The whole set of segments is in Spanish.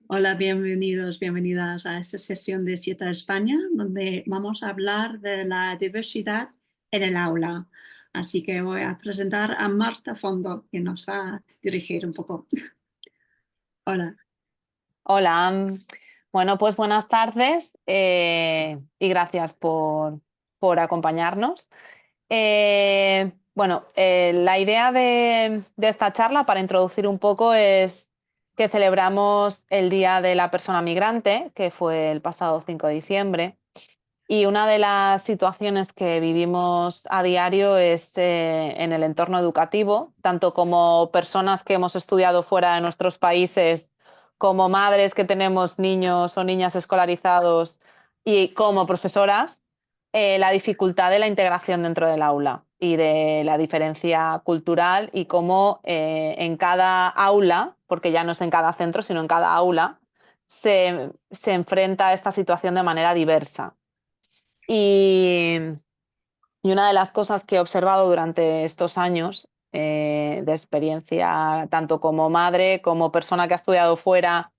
Hola, bienvenidos, bienvenidas a esta sesión de Siete España, donde vamos a hablar de la diversidad en el aula. Así que voy a presentar a Marta Fondo, que nos va a dirigir un poco. Hola. Hola, bueno, pues buenas tardes y gracias por acompañarnos. La idea de esta charla, para introducir un poco, es que celebramos el Día de la Persona Migrante, que fue el pasado 5 de diciembre, y una de las situaciones que vivimos a diario es en el entorno educativo, tanto como personas que hemos estudiado fuera de nuestros países, como madres que tenemos niños o niñas escolarizados y como profesoras, la dificultad de la integración dentro del aula y de la diferencia cultural y cómo en cada aula, porque ya no es en cada centro, sino en cada aula, se enfrenta a esta situación de manera diversa. Y, y una de las cosas que he observado durante estos años de experiencia, tanto como madre, como persona que ha estudiado fuera,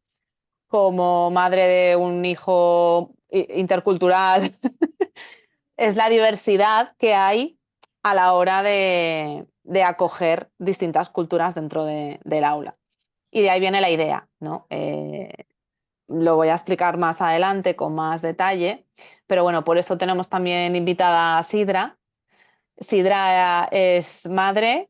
como madre de un hijo intercultural, es la diversidad que hay a la hora de acoger distintas culturas dentro del aula. Y de ahí viene la idea, ¿no? Lo voy a explicar más adelante con más detalle, pero bueno, por eso tenemos también invitada a Sidra. Sidra es madre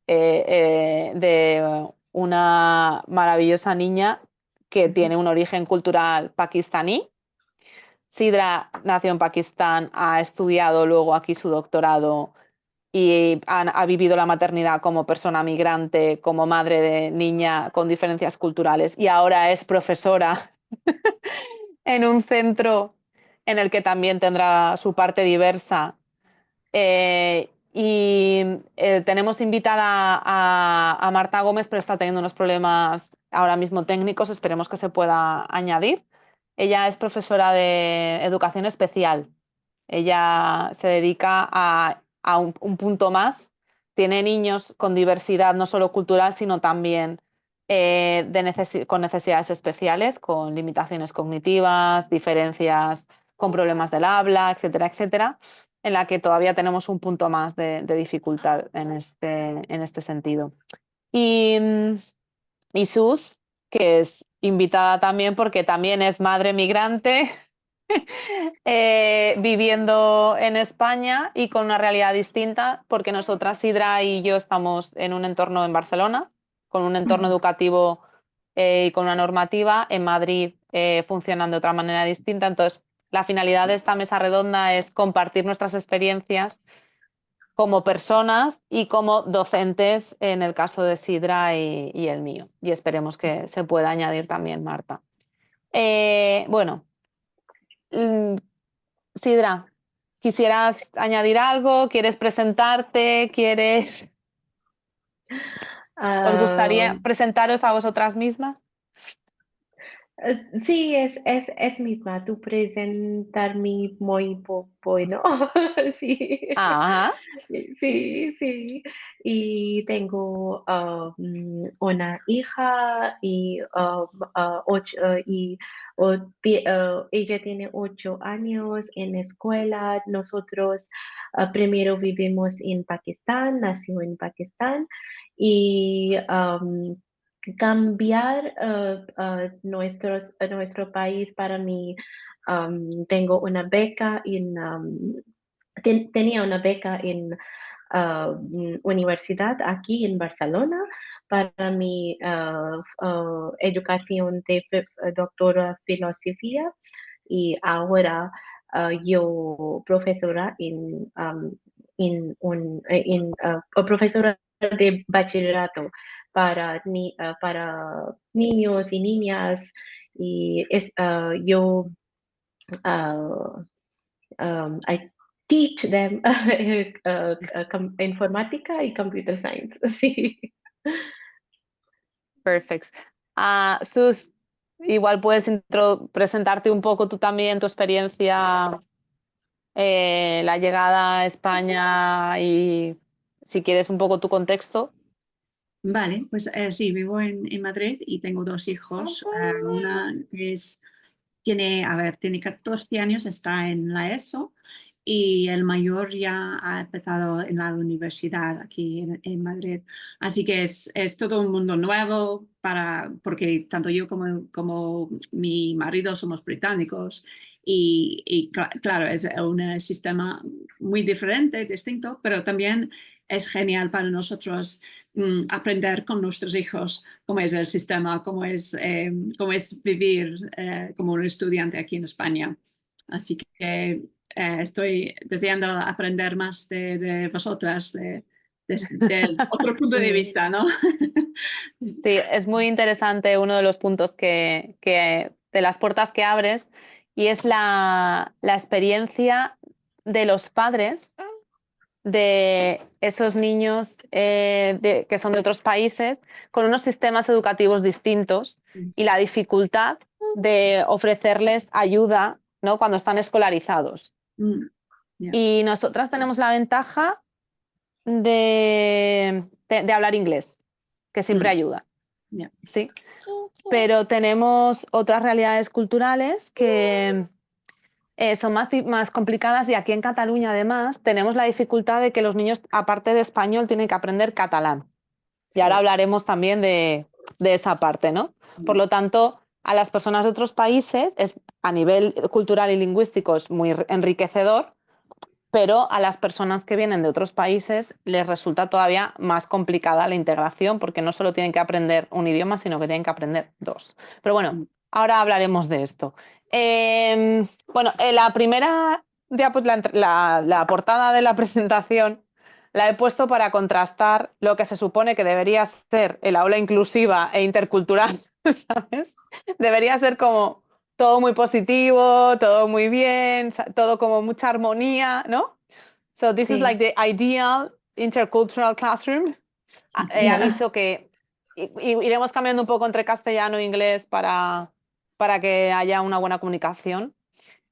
de una maravillosa niña que tiene un origen cultural pakistaní. Sidra nació en Pakistán, ha estudiado luego aquí su doctorado y ha vivido la maternidad como persona migrante, como madre de niña con diferencias culturales y ahora es profesora en un centro en el que también tendrá su parte diversa. Tenemos invitada a Marta Gómez, pero está teniendo unos problemas ahora mismo técnicos, esperemos que se pueda añadir. Ella es profesora de educación especial. Ella se dedica a un punto más. Tiene niños con diversidad no solo cultural, sino también con necesidades especiales, con limitaciones cognitivas, diferencias con problemas del habla, etcétera, etcétera, en la que todavía tenemos un punto más de dificultad en este sentido. Y, y Sus, que es invitada también porque también es madre migrante, viviendo en España y con una realidad distinta, porque nosotras, Sidra y yo, estamos en un entorno en Barcelona, con un entorno educativo y con una normativa, en Madrid funcionan de otra manera distinta. Entonces, la finalidad de esta mesa redonda es compartir nuestras experiencias como personas y como docentes en el caso de Sidra y el mío. Y esperemos que se pueda añadir también Marta. Bueno, mm, Sidra, ¿quisieras añadir algo? ¿Quieres presentarte? ¿Os Ah, gustaría presentaros a vosotras mismas? sí, es misma. Tu presentarme muy bueno. Sí, Ajá. sí, sí. Y tengo una hija y, ella tiene 8 años en escuela. Nosotros primero vivimos en Pakistán, nació en Pakistán y cambiar nuestro país para mí. Tengo una beca tenía una beca en universidad aquí en Barcelona para mi educación de doctora filosofía y ahora yo profesora profesora de bachillerato para niños y niñas y uh, I teach them informática y computer science. Sí. Perfecto. Sus, igual puedes presentarte un poco tú también, tu experiencia, la llegada a España y si quieres un poco tu contexto. Vale, pues sí, vivo en Madrid y tengo dos hijos. Una que tiene 14 años, está en la ESO y el mayor ya ha empezado en la universidad aquí en Madrid. Así que es todo un mundo nuevo porque tanto yo como mi marido somos británicos y claro, es un sistema muy diferente, distinto, pero también es genial para nosotros aprender con nuestros hijos cómo es el sistema, cómo es vivir como un estudiante aquí en España. Así que estoy deseando aprender más de vosotras, del otro punto de Mm, vista, ¿no? Sí, es muy interesante uno de los puntos de las puertas que abres y es la experiencia de los padres de esos niños que son de otros países con unos sistemas educativos distintos y la dificultad de ofrecerles ayuda, ¿no? Cuando están escolarizados. Mm, yeah, Y nosotras tenemos la ventaja de hablar inglés, que siempre mm, ayuda, yeah, ¿sí? Pero tenemos otras realidades culturales que son más complicadas y aquí en Cataluña además tenemos la dificultad de que los niños, aparte de español, tienen que aprender catalán. Y ahora sí, hablaremos también de esa parte, ¿no? Por mm, lo tanto, a las personas de otros países, a nivel cultural y lingüístico, es muy enriquecedor, pero a las personas que vienen de otros países les resulta todavía más complicada la integración porque no solo tienen que aprender un idioma, sino que tienen que aprender dos. Pero bueno, mm, ahora hablaremos de esto. Bueno, la primera la portada de la presentación la he puesto para contrastar lo que se supone que debería ser el aula inclusiva e intercultural, ¿sabes? Debería ser como todo muy positivo, todo muy bien, todo como mucha armonía, ¿no? So this is like sí, the ideal intercultural classroom. yeah. Aviso que iremos cambiando un poco entre castellano e inglés para que haya una buena comunicación.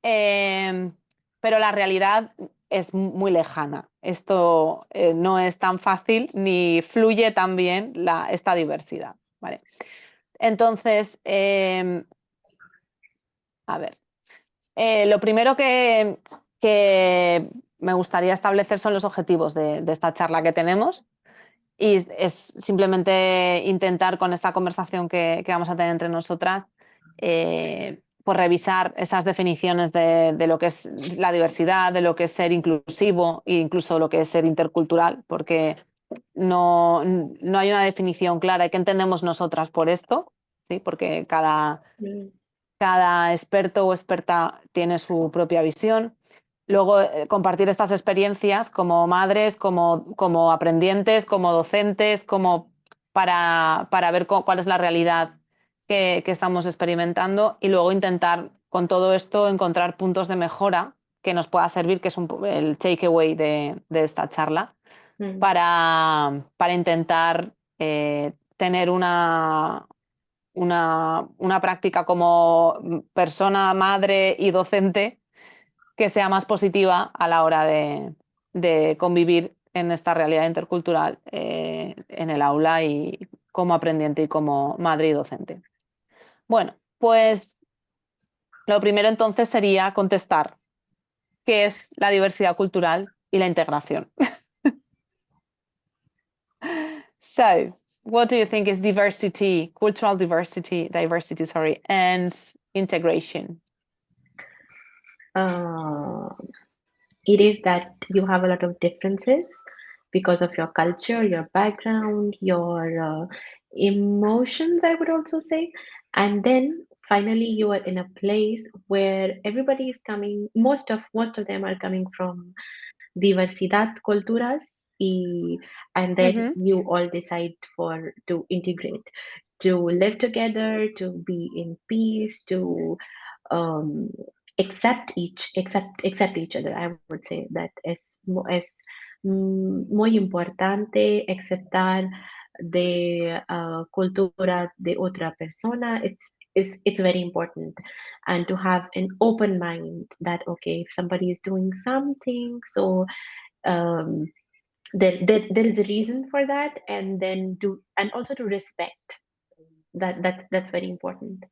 Eh, pero la realidad es muy lejana. Esto no es tan fácil ni fluye tan bien esta diversidad. ¿Vale? Entonces, a ver. Lo primero que me gustaría establecer son los objetivos de esta charla que tenemos y es simplemente intentar con esta conversación que vamos a tener entre nosotras, pues revisar esas definiciones de lo que es la diversidad, de lo que es ser inclusivo e incluso lo que es ser intercultural, porque no hay una definición clara. ¿Qué entendemos nosotras por esto? ¿Sí? Porque Mm, cada experto o experta tiene su propia visión. Luego, compartir estas experiencias como madres, como aprendientes, como docentes, como para ver cuál es la realidad que estamos experimentando y luego intentar con todo esto encontrar puntos de mejora que nos pueda servir, que es el takeaway de esta charla, mm, para intentar tener una práctica como persona, madre y docente que sea más positiva a la hora de convivir en esta realidad intercultural en el aula y como aprendiente y como madre y docente. Bueno, pues lo primero entonces sería contestar qué es la diversidad cultural y la integración. So, what do you think is diversity, cultural diversity, sorry, and integration? uh, it is that you have a lot of differences because of your culture, your background, your emotions, I would also say. And then finally you are in a place where everybody is coming, most of them are coming from diversidad culturas y and then Ujú. you all decide for to integrate, to live together, to be in peace, to um, accept each other. I would say that es muy importante aceptar de cultura de otra persona. It's very important, and to have an open mind that okay, if somebody is doing something, so um, there is a reason for that, and then and also to respect that's very important,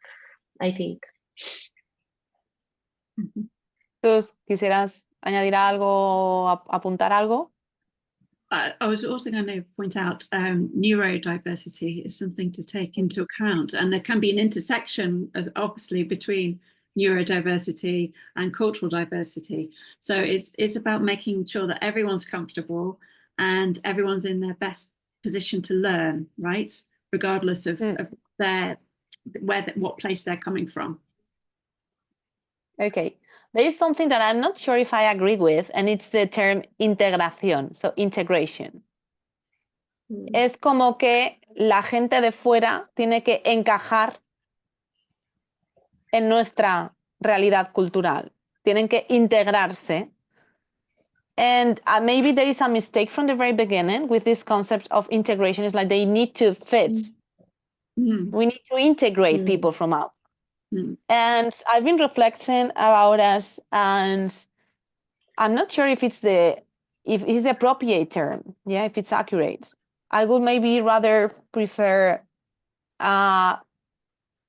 I think. ¿Tú quisieras añadir algo, apuntar algo? I was also going to point out neurodiversity is something to take into account, and there can be an intersection, as obviously, between neurodiversity and cultural diversity. So it's about making sure that everyone's comfortable and everyone's in their best position to learn, right? Regardless of what place they're coming from. Okay. There is something that I'm not sure if I agree with, and it's the term integración, so integration. Es como que la gente de fuera tiene que encajar en nuestra realidad cultural. Tienen que integrarse. And maybe there is a mistake from the very beginning with this concept of integration. It's like they need to fit. We need to integrate people from out. And I've been reflecting about us, and I'm not sure if it's the appropriate term, if it's accurate. I would maybe rather prefer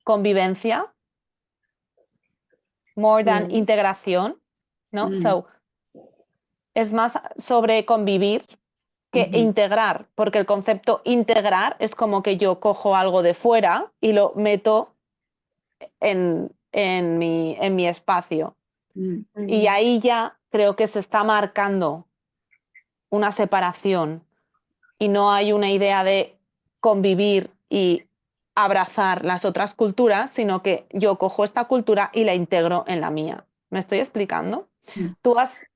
convivencia more than integración, ¿no? So, es más sobre convivir que integrar, porque el concepto integrar es como que yo cojo algo de fuera y lo meto en mi espacio. Y ahí ya creo que se está marcando una separación y no hay una idea de convivir y abrazar las otras culturas, sino que yo cojo esta cultura y la integro en la mía. ¿Me estoy explicando?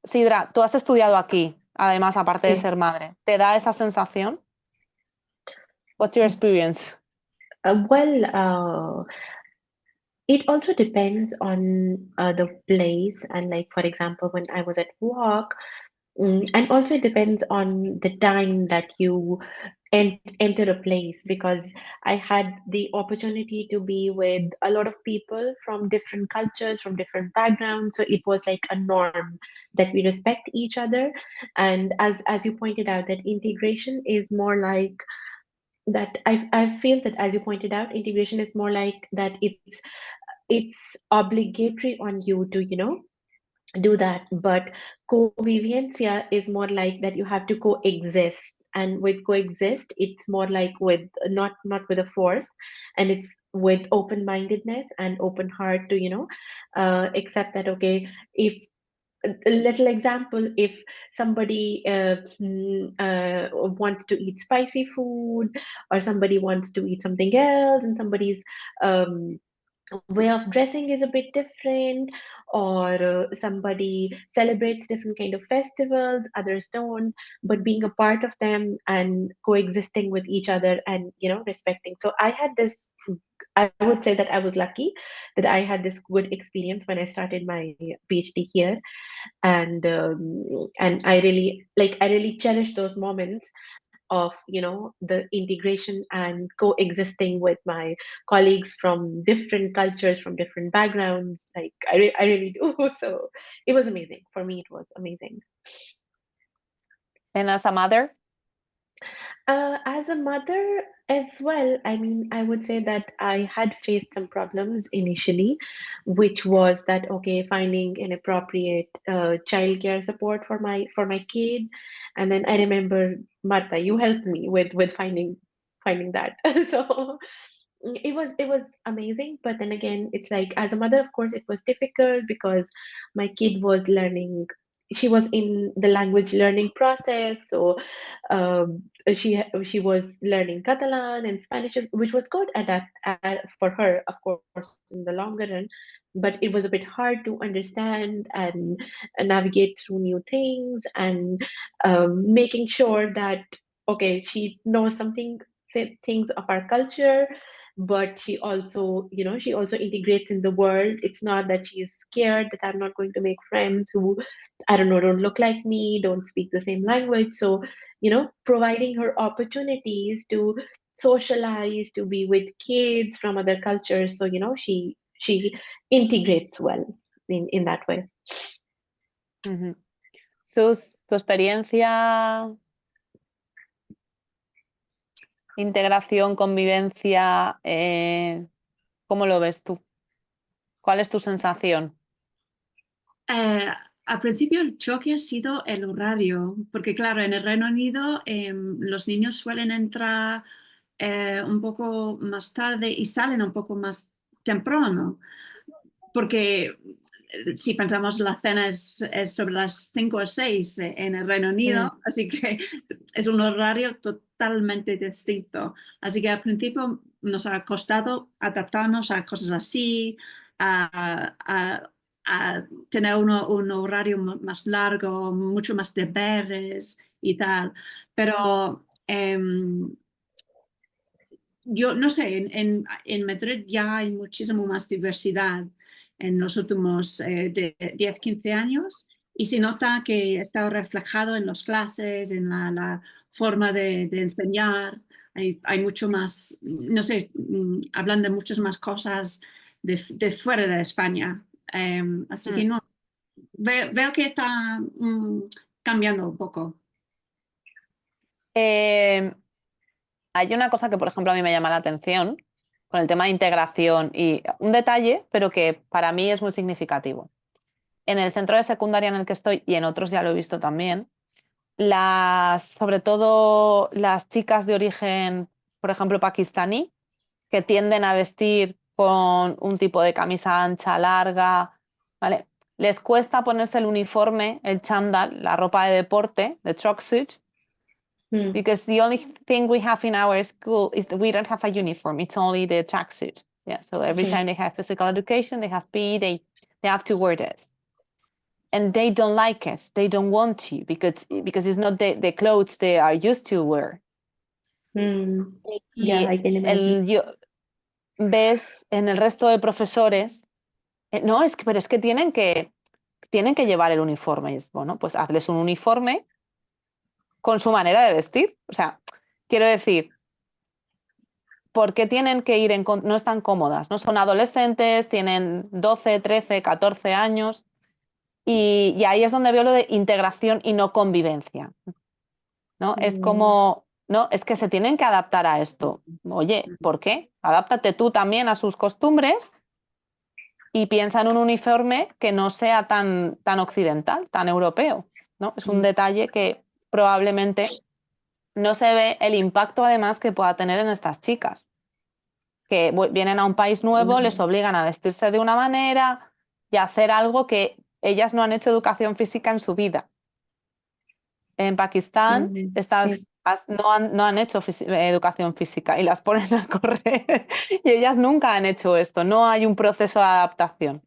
Sidra, tú has estudiado aquí, además, aparte de ser madre. ¿Te da esa sensación? What's your experience? It also depends on the place, and like, for example, when I was at work, and also it depends on the time that you enter a place, because I had the opportunity to be with a lot of people from different cultures, from different backgrounds, so it was like a norm that we respect each other. And as you pointed out, that integration is more like that. I feel that, as you pointed out, integration is more like that it's obligatory on you to do that, but convivencia is more like that you have to coexist, and with coexist it's more like with not with a force, and it's with open-mindedness and open heart to accept that, okay, if a little example, if somebody wants to eat spicy food, or somebody wants to eat something else, and somebody's way of dressing is a bit different, or somebody celebrates different kind of festivals, others don't, but being a part of them and coexisting with each other and respecting. So I would say that I was lucky that I had this good experience when I started my PhD here, and I really cherish those moments of the integration and coexisting with my colleagues from different cultures, from different backgrounds. Like I really do. So it was amazing. For me, it was amazing. And as a mother? As a mother as well, I mean, I would say that I had faced some problems initially, which was that, okay, finding an appropriate childcare support for my kid, and then I remember, Martha, you helped me with finding that. So it was amazing, but then again, it's like, as a mother, of course, it was difficult because my kid was learning. She was in the language learning process, so she was learning Catalan and Spanish, which was good at that for her, of course, in the longer run. But it was a bit hard to understand and navigate through new things, and making sure that, okay, she knows things of our culture, but she also integrates in the world. It's not that she is scared that I'm not going to make friends who, I don't know, don't look like me, don't speak the same language. So providing her opportunities to socialize, to be with kids from other cultures, so she integrates well in that way. Sus, tu experiencia integración, convivencia, ¿cómo lo ves tú? ¿Cuál es tu sensación? Eh, Al principio el choque ha sido el horario, porque claro, en el Reino Unido los niños suelen entrar un poco más tarde y salen un poco más temprano, porque si pensamos la cena es sobre las 5 o 6 en el Reino Unido, así que es un horario totalmente distinto. Así que al principio nos ha costado adaptarnos a cosas así, a tener un horario más largo, mucho más deberes y tal. Pero yo no sé, en Madrid ya hay muchísimo más diversidad en los últimos 10, 15 años y se nota que está reflejado en las clases, en la forma de enseñar. Hay mucho más, no sé, hablan de muchas más cosas de fuera de España. Así que Mm. no, veo que está cambiando un poco. Eh, Hay una cosa que, por ejemplo, a mí me llama la atención con el tema de integración y un detalle, pero que para mí es muy significativo. En el centro de secundaria en el que estoy y en otros ya lo he visto también, sobre todo las chicas de origen, por ejemplo, pakistaní, que tienden a vestir con un tipo de camisa ancha, larga, ¿vale? Les cuesta ponerse el uniforme, el chándal, la ropa de deporte, de tracksuit, because the only thing we have in our school is that we don't have a uniform. It's only the tracksuit. Yeah. So every time they have physical education, they have PE, they have to wear this. And they don't like it. They don't want to because it's not the clothes they are used to wear. Yeah, Y I can imagine. ves en el resto de profesores, no, pero es que tienen que llevar el uniforme. Y es, bueno, pues hazles un uniforme con su manera de vestir. O sea, quiero decir, ¿por qué tienen que ir no están cómodas? ¿No? Son adolescentes, tienen 12, 13, 14 años y ahí es donde veo lo de integración y no convivencia, ¿no? Es como, no, es que se tienen que adaptar a esto. Oye, ¿por qué? Adáptate tú también a sus costumbres y piensa en un uniforme que no sea tan occidental, tan europeo, ¿no? Es un detalle que probablemente no se ve el impacto además que pueda tener en estas chicas, que vienen a un país nuevo, les obligan a vestirse de una manera y a hacer algo que ellas no han hecho educación física en su vida. En Pakistán no han hecho educación física y las ponen a correr y ellas nunca han hecho esto, no hay un proceso de adaptación.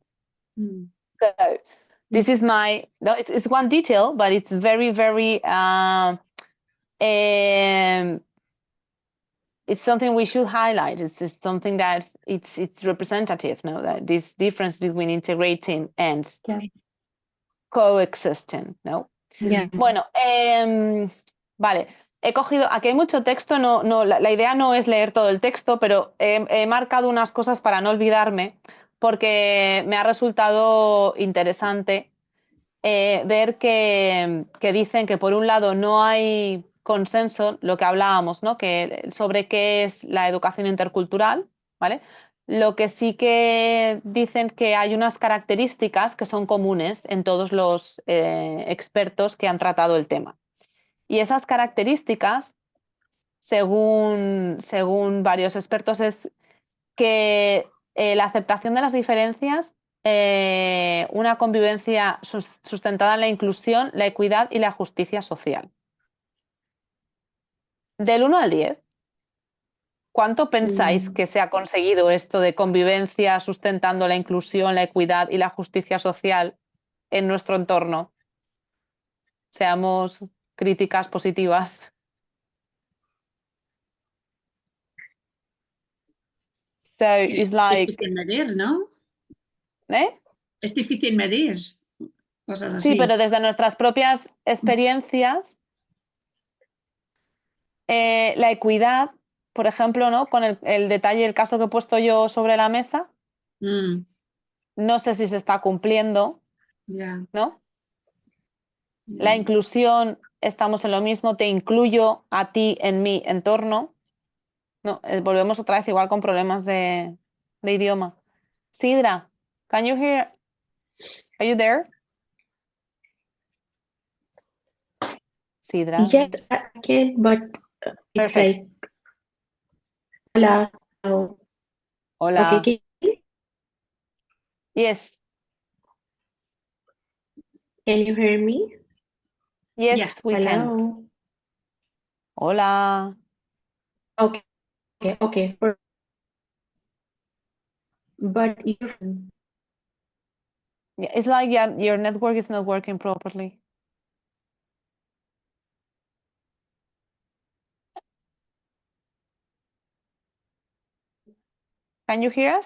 So, this is no, it's one detail, but it's very, very it's something we should highlight. It's something that it's representative, no? That this difference between integrating and coexisting, ¿no? Bueno, vale. He cogido, aquí hay mucho texto, la idea no es leer todo el texto, pero he marcado unas cosas para no olvidarme, porque me ha resultado interesante ver que dicen que por un lado no hay consenso, lo que hablábamos, ¿no? Sobre qué es la educación intercultural, ¿vale? Lo que sí que dicen que hay unas características que son comunes en todos los expertos que han tratado el tema. Y esas características, según varios expertos, es que la aceptación de las diferencias, una convivencia sustentada en la inclusión, la equidad y la justicia social. Del 1 al 10, ¿cuánto pensáis que se ha conseguido esto de convivencia sustentando la inclusión, la equidad y la justicia social en nuestro entorno? Seamos críticas positivas. So it's Es like, difícil medir, ¿no? ¿eh? Es difícil medir cosas Sí, así. pero desde nuestras propias experiencias, la equidad, por ejemplo, ¿no? Con el detalle, el caso que he puesto yo sobre la mesa, Mm, no sé si se está cumpliendo, ya, ¿no? La ya. inclusión, estamos en lo mismo, te incluyo a ti en mi entorno, No, volvemos otra vez igual con problemas de idioma. Sidra, can you hear? Are you there? Sidra. Yes, I can, but it's Perfect. like hola. Oh, okay, Hola. Yes. can you hear me? Yes, Yeah. we can. Hello. Hola. Okay, okay. But you Yeah, it's like your network is not working properly. Can you hear us?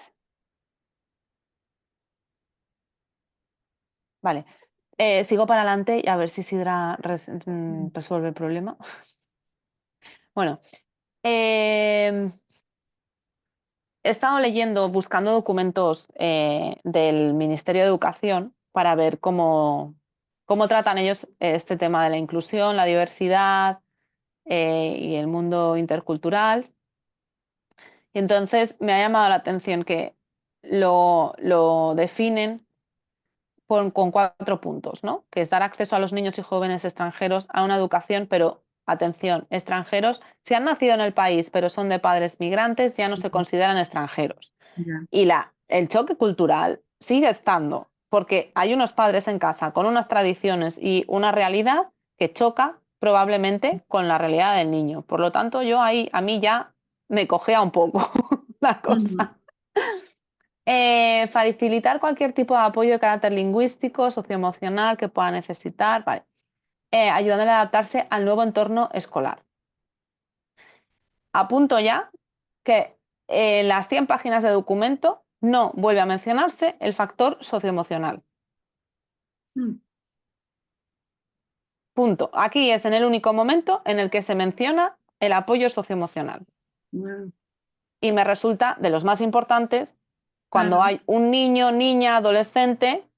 Vale. Sigo para adelante y a ver si Sidra resuelve el problema. Bueno, he estado leyendo, buscando documentos del Ministerio de Educación para ver cómo tratan ellos este tema de la inclusión, la diversidad y el mundo intercultural. Y entonces me ha llamado la atención que lo definen con 4 puntos, ¿no? Que es dar acceso a los niños y jóvenes extranjeros a una educación, pero atención, extranjeros, si han nacido en el país pero son de padres migrantes, ya no se consideran extranjeros. Yeah. Y el choque cultural sigue estando, porque hay unos padres en casa con unas tradiciones y una realidad que choca probablemente con la realidad del niño. Por lo tanto, a mí ya me cojea un poco la cosa. Facilitar cualquier tipo de apoyo de carácter lingüístico, socioemocional que pueda necesitar, vale. Ayudándole a adaptarse al nuevo entorno escolar. Apunto ya que en las 100 páginas de documento no vuelve a mencionarse el factor socioemocional. Punto. Aquí es en el único momento en el que se menciona el apoyo socioemocional. Wow. Y me resulta de los más importantes cuando hay un niño, niña, adolescente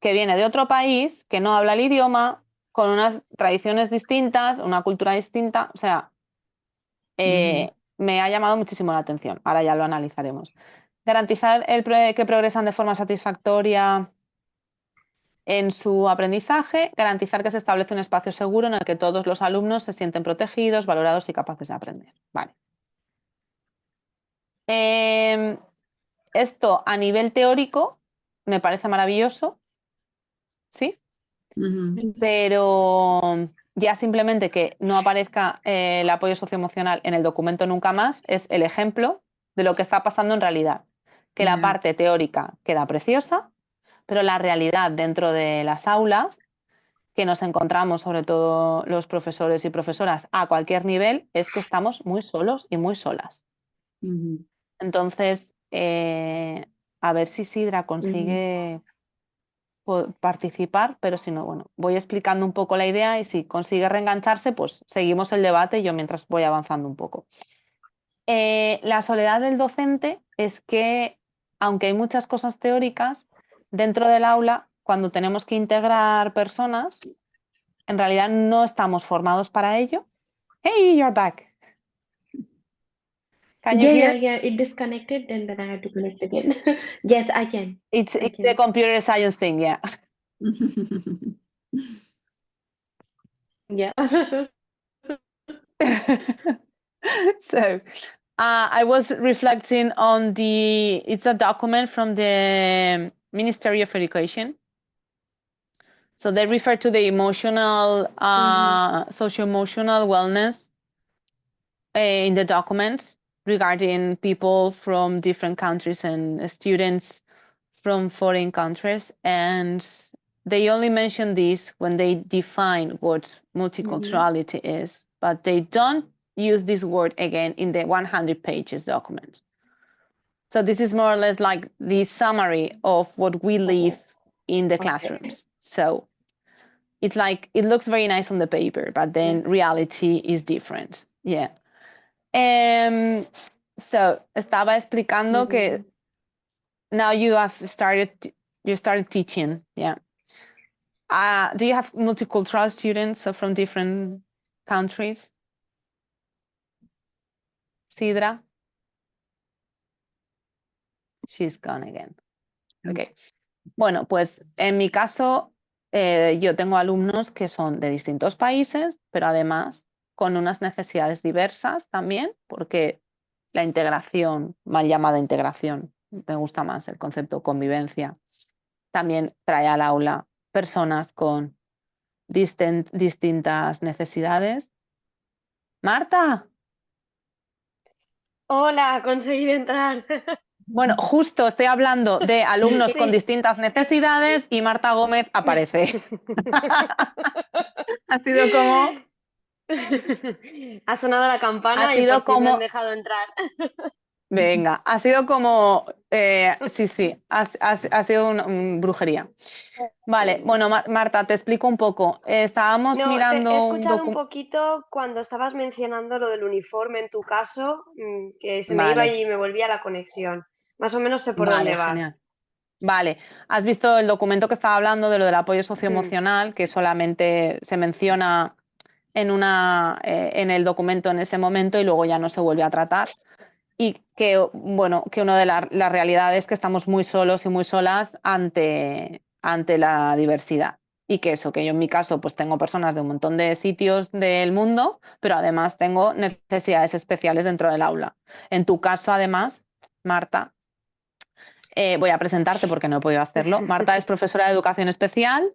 que viene de otro país, que no habla el idioma, con unas tradiciones distintas, una cultura distinta. O sea, me ha llamado muchísimo la atención. Ahora ya lo analizaremos. Garantizar que progresan de forma satisfactoria en su aprendizaje, garantizar que se establece un espacio seguro en el que todos los alumnos se sienten protegidos, valorados y capaces de aprender. Vale. Esto a nivel teórico me parece maravilloso, ¿sí? Pero ya simplemente que no aparezca el apoyo socioemocional en el documento nunca más es el ejemplo de lo que está pasando en realidad. Que la parte teórica queda preciosa, pero la realidad dentro de las aulas que nos encontramos, sobre todo los profesores y profesoras a cualquier nivel, es que estamos muy solos y muy solas. Entonces, a ver si Sidra consigue participar, pero si no, bueno, voy explicando un poco la idea y si consigue reengancharse, pues seguimos el debate y yo mientras voy avanzando un poco. La soledad del docente es que, aunque hay muchas cosas teóricas, dentro del aula, cuando tenemos que integrar personas, en realidad no estamos formados para ello. Hey, you're back. Can you hear? Yeah. It disconnected and then I had to connect again. Yes, I can. It's I the can. computer science thing, yeah. Yeah. So I was reflecting on it's a document from the Ministry of Education. So they refer to the emotional, socio-emotional wellness in the documents regarding people from different countries and students from foreign countries. And they only mention this when they define what multiculturality is, but they don't use this word again in the 100 pages document. So this is more or less like the summary of what we live in the classrooms. So it's like, it looks very nice on the paper, but then reality is different. Yeah. So estaba explicando que now you started teaching. Yeah. Do you have multicultural students from different countries? Sidra. She's gone again. Ok. Bueno, pues en mi caso yo tengo alumnos que son de distintos países, pero además con unas necesidades diversas también, porque la integración, mal llamada integración, me gusta más el concepto convivencia, también trae al aula personas con distintas necesidades. Marta, Hola, conseguí entrar. bueno, justo estoy hablando de alumnos con Sí. distintas necesidades y Marta Gómez aparece. Ha sido como... Ha sonado la campana Ha y sido por fin me han como... dejado entrar. Venga, ha sido como... sí, ha sido una brujería. Vale, bueno, Marta, te explico un poco. Estábamos No, he mirando un escuchado un documento... poquito cuando estabas mencionando lo del uniforme en tu caso, que se me iba Vale, y me volvía la conexión. Más o menos sé por vale, dónde vas. genial. Vale, has visto el documento que estaba hablando de lo del apoyo socioemocional, que solamente se menciona en el documento en ese momento y luego ya no se vuelve a tratar. Y que, bueno, que una de las realidades es que estamos muy solos y muy solas ante la diversidad. Y que eso, que yo en mi caso pues tengo personas de un montón de sitios del mundo, pero además tengo necesidades especiales dentro del aula. En tu caso, además, Marta, voy a presentarte porque no he podido hacerlo. Marta es profesora de educación especial,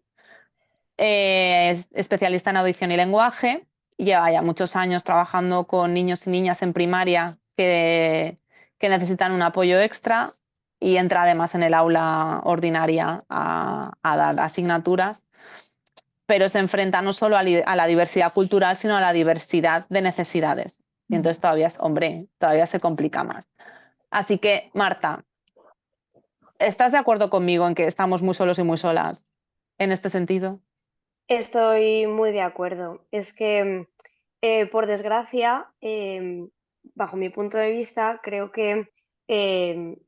es especialista en audición y lenguaje, lleva ya muchos años trabajando con niños y niñas en primaria que necesitan un apoyo extra y entra además en el aula ordinaria a dar asignaturas, pero se enfrenta no solo a la diversidad cultural, sino a la diversidad de necesidades. Y entonces todavía se complica más. Así que, Marta, ¿estás de acuerdo conmigo en que estamos muy solos y muy solas en este sentido? Estoy muy de acuerdo. Es que, por desgracia, bajo mi punto de vista, creo que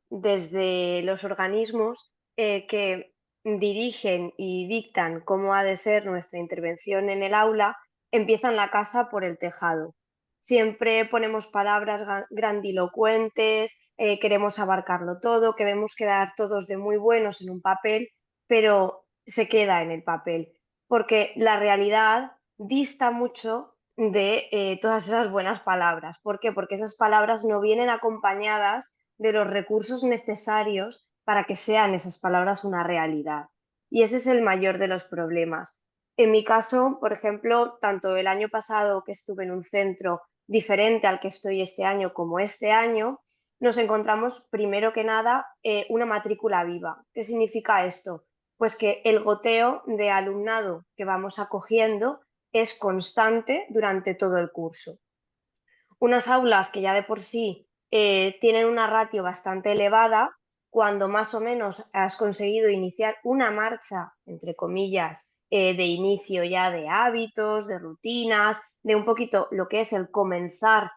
desde los organismos que dirigen y dictan cómo ha de ser nuestra intervención en el aula, empiezan la casa por el tejado. Siempre ponemos palabras grandilocuentes, queremos abarcarlo todo, queremos quedar todos de muy buenos en un papel, pero se queda en el papel porque la realidad dista mucho de todas esas buenas palabras. ¿Por qué? Porque esas palabras no vienen acompañadas de los recursos necesarios para que sean esas palabras una realidad. Y ese es el mayor de los problemas. En mi caso, por ejemplo, tanto el año pasado que estuve en un centro diferente al que estoy este año como este año, nos encontramos primero que nada una matrícula viva. ¿Qué significa esto? Pues que el goteo de alumnado que vamos acogiendo es constante durante todo el curso. Unas aulas que ya de por sí tienen una ratio bastante elevada, cuando más o menos has conseguido iniciar una marcha, entre comillas, de inicio ya de hábitos, de rutinas, de un poquito lo que es el comenzar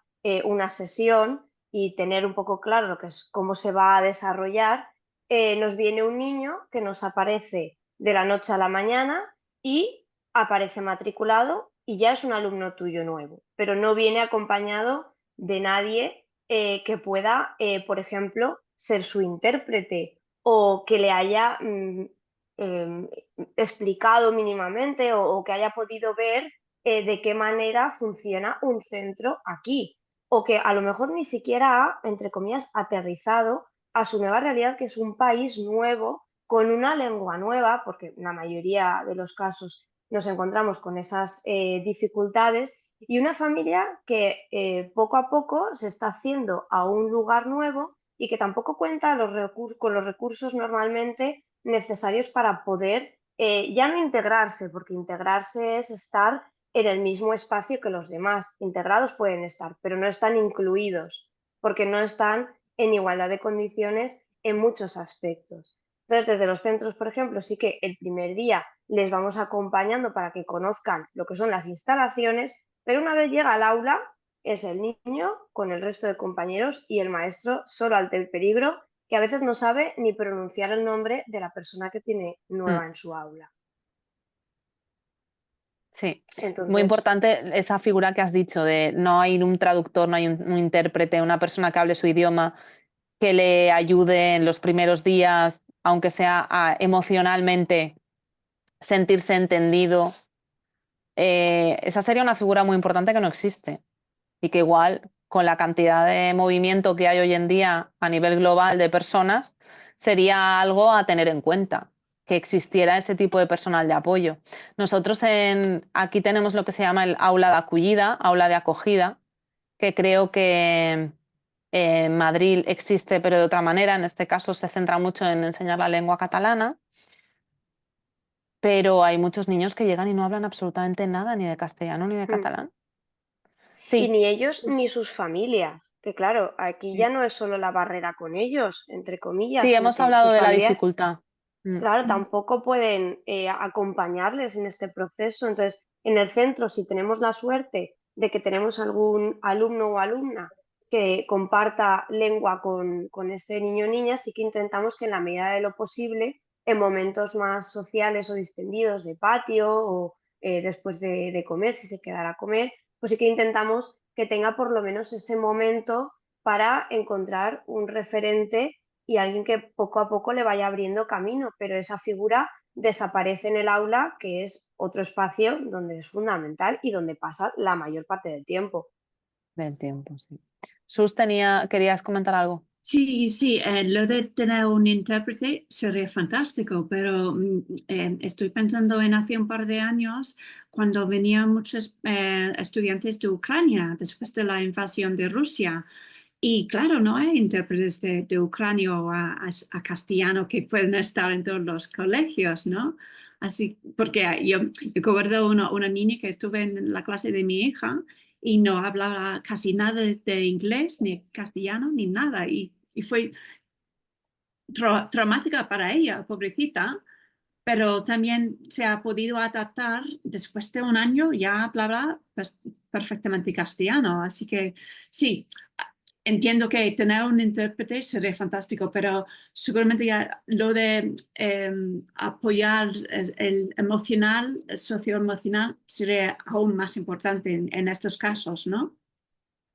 una sesión y tener un poco claro lo que es cómo se va a desarrollar, nos viene un niño que nos aparece de la noche a la mañana y aparece matriculado y ya es un alumno tuyo nuevo, pero no viene acompañado de nadie que pueda, por ejemplo, ser su intérprete o que le haya explicado mínimamente o que haya podido ver de qué manera funciona un centro aquí o que a lo mejor ni siquiera ha, entre comillas, aterrizado a su nueva realidad, que es un país nuevo, con una lengua nueva, porque en la mayoría de los casos nos encontramos con esas dificultades, y una familia que poco a poco se está haciendo a un lugar nuevo y que tampoco cuenta con los recursos normalmente necesarios para poder ya no integrarse, porque integrarse es estar en el mismo espacio que los demás. Integrados pueden estar, pero no están incluidos, porque no están en igualdad de condiciones en muchos aspectos. Entonces, desde los centros, por ejemplo, sí que el primer día les vamos acompañando para que conozcan lo que son las instalaciones, pero una vez llega al aula es el niño con el resto de compañeros y el maestro solo ante el peligro, que a veces no sabe ni pronunciar el nombre de la persona que tiene nueva en su aula. Sí, muy Entonces, importante esa figura que has dicho de no hay un traductor, no hay un intérprete, una persona que hable su idioma que le ayude en los primeros días, aunque sea emocionalmente, sentirse entendido. Esa sería una figura muy importante que no existe y que igual con la cantidad de movimiento que hay hoy en día a nivel global de personas, sería algo a tener en cuenta, que existiera ese tipo de personal de apoyo. Nosotros aquí tenemos lo que se llama el aula de acogida, que creo que en Madrid existe, pero de otra manera. En este caso se centra mucho en enseñar la lengua catalana, pero hay muchos niños que llegan y no hablan absolutamente nada, ni de castellano ni de catalán. y Sí, ni ellos ni sus familias, que claro, aquí ya no es solo la barrera con ellos, entre comillas, sí, sino hemos que hablado sus de la familias, dificultad. claro, tampoco pueden acompañarles en este proceso. Entonces, en el centro, si tenemos la suerte de que tenemos algún alumno o alumna que comparta lengua con este niño o niña, sí que intentamos que en la medida de lo posible, en momentos más sociales o distendidos de patio o después de comer, si se quedara a comer, pues sí que intentamos que tenga por lo menos ese momento para encontrar un referente y alguien que poco a poco le vaya abriendo camino, pero esa figura desaparece en el aula, que es otro espacio donde es fundamental y donde pasa la mayor parte del tiempo. Del tiempo, sí. Sus, querías comentar algo. Sí, sí, lo de tener un intérprete sería fantástico, pero estoy pensando en hace un par de años cuando venían muchos estudiantes de Ucrania después de la invasión de Rusia. Y claro, no hay intérpretes de ucranio a castellano que pueden estar en todos los colegios, ¿no? Así, porque yo recuerdo una niña que estuve en la clase de mi hija y no hablaba casi nada de inglés, ni castellano, ni nada. Y fue traumática para ella, pobrecita, pero también se ha podido adaptar después de un año, ya hablaba perfectamente castellano. Así que sí, entiendo que tener un intérprete sería fantástico, pero seguramente ya lo de apoyar el emocional, el socioemocional, sería aún más importante en estos casos, ¿no?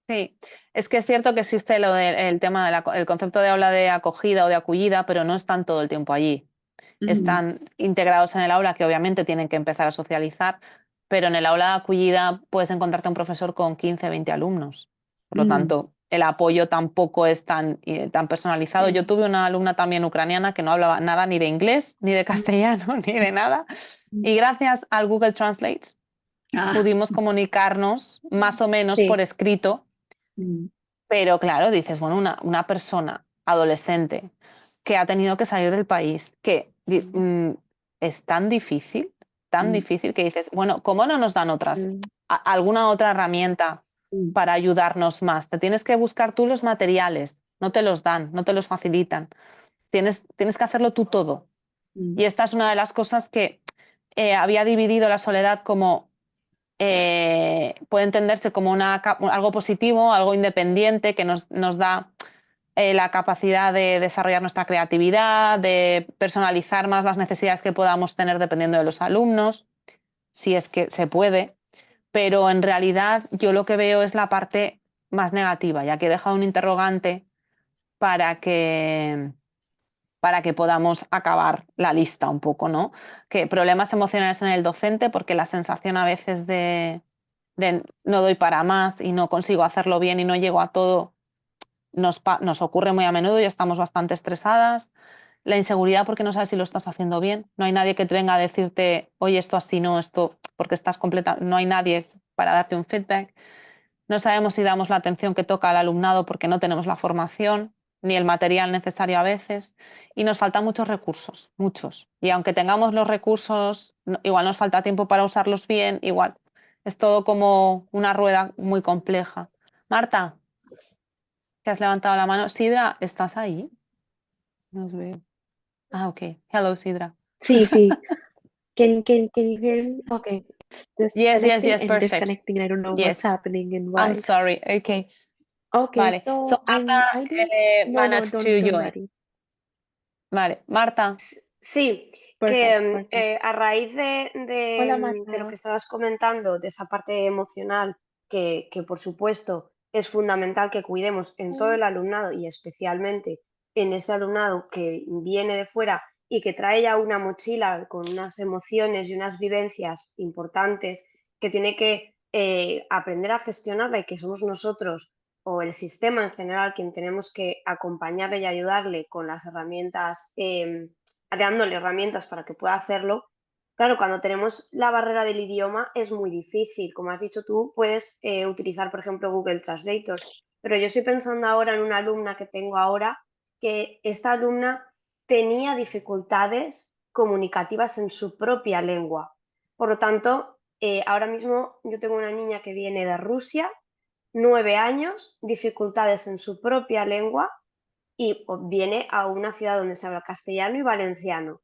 Sí, es que es cierto que existe el tema del concepto de aula de acogida o de acogida, pero no están todo el tiempo allí. Están integrados en el aula, que obviamente tienen que empezar a socializar, pero en el aula de acogida puedes encontrarte un profesor con 15, 20 alumnos. Por lo tanto, el apoyo tampoco es tan personalizado. Yo tuve una alumna también ucraniana que no hablaba nada ni de inglés, ni de castellano, ni de nada. Y gracias al Google Translate pudimos comunicarnos más o menos por Sí. escrito, pero claro, dices, bueno, una persona adolescente que ha tenido que salir del país, que es tan difícil que dices, bueno, ¿cómo no nos dan alguna otra herramienta para ayudarnos más? Te tienes que buscar tú los materiales, no te los dan, no te los facilitan. Tienes que hacerlo tú todo. Y esta es una de las cosas que había dividido la soledad como puede entenderse como algo positivo, algo independiente que nos da la capacidad de desarrollar nuestra creatividad, de personalizar más las necesidades que podamos tener dependiendo de los alumnos, si es que se puede, pero en realidad yo lo que veo es la parte más negativa, ya que he dejado un interrogante para que podamos acabar la lista un poco, ¿no? Que problemas emocionales en el docente, porque la sensación a veces de no doy para más y no consigo hacerlo bien y no llego a todo, nos ocurre muy a menudo y estamos bastante estresadas. La inseguridad porque no sabes si lo estás haciendo bien. No hay nadie que te venga a decirte, oye, esto así no, esto, porque estás completa. No hay nadie para darte un feedback. No sabemos si damos la atención que toca al alumnado porque no tenemos la formación ni el material necesario a veces. Y nos faltan muchos recursos, muchos. Y aunque tengamos los recursos, igual nos falta tiempo para usarlos bien, igual. Es todo como una rueda muy compleja. Marta, que has levantado la mano. Sidra, ¿estás ahí? No os veo. Ah, ok. Hello, Sidra. Sí. Can you hear me? Okay. It's Yes, connecting and perfect. disconnecting. I don't know Yes. what's happening and I'm why. sorry. Okay. Okay, Vale. so So Marta I didn't. No, managed to don't join. worry. Vale. Marta. Sí, Perfect. A raíz Hola, de lo Marta. que estabas comentando, de esa parte emocional, que por supuesto es fundamental que cuidemos en todo el alumnado y especialmente en ese alumnado que viene de fuera y que trae ya una mochila con unas emociones y unas vivencias importantes que tiene que aprender a gestionarla y que somos nosotros o el sistema en general quien tenemos que acompañarle y ayudarle con las herramientas, dándole herramientas para que pueda hacerlo. Claro, cuando tenemos la barrera del idioma es muy difícil. Como has dicho tú, puedes utilizar, por ejemplo, Google Translator. Pero yo estoy pensando ahora en una alumna que tengo ahora, que esta alumna tenía dificultades comunicativas en su propia lengua. Por lo tanto, ahora mismo yo tengo una niña que viene de Rusia, 9 años, dificultades en su propia lengua y viene a una ciudad donde se habla castellano y valenciano.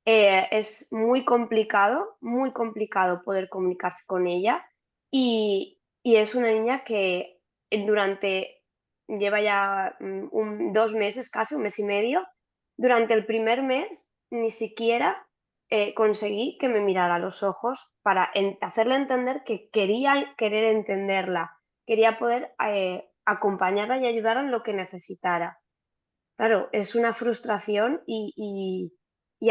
Es muy complicado poder comunicarse con ella y es una niña que lleva ya 2 meses, casi un mes y medio. Durante el primer mes ni siquiera conseguí que me mirara a los ojos para hacerle entender que quería querer entenderla, quería poder acompañarla y ayudarla en lo que necesitara. Claro, es una frustración y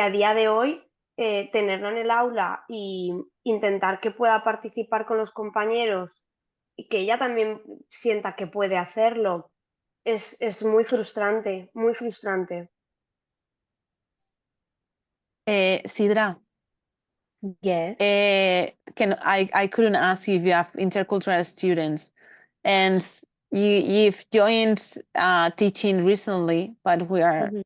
a día de hoy tenerla en el aula y intentar que pueda participar con los compañeros y que ella también sienta que puede hacerlo es muy frustrante, muy frustrante. Sidra, Yes. I couldn't ask you if you have intercultural students, and you've joined teaching recently, but we are Mhm.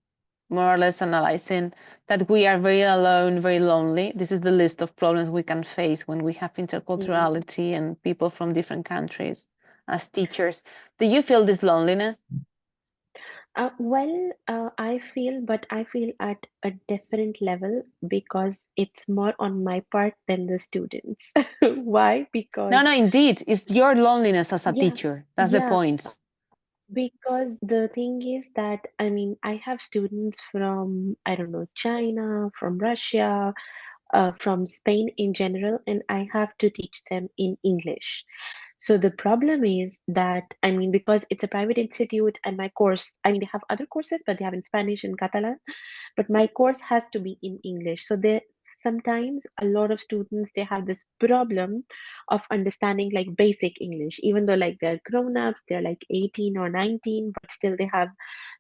more or less analyzing that we are very alone, very lonely. This is the list of problems we can face when we have interculturality and people from different countries as teachers. Do you feel this loneliness? I feel at a different level because it's more on my part than the students. Why? Because No, indeed. It's your loneliness as a yeah, teacher. That's the yeah, point. because the thing is that I mean I have students from I don't know China, from Russia, from Spain in general, and I have to teach them in English. So the problem is that, I mean, because it's a private institute and my course, I mean, they have other courses, but they have in Spanish and Catalan, but my course has to be in English. So there sometimes a lot of students they have this problem of understanding like basic English, even though like they're grown-ups, they're like 18 or 19, but still they have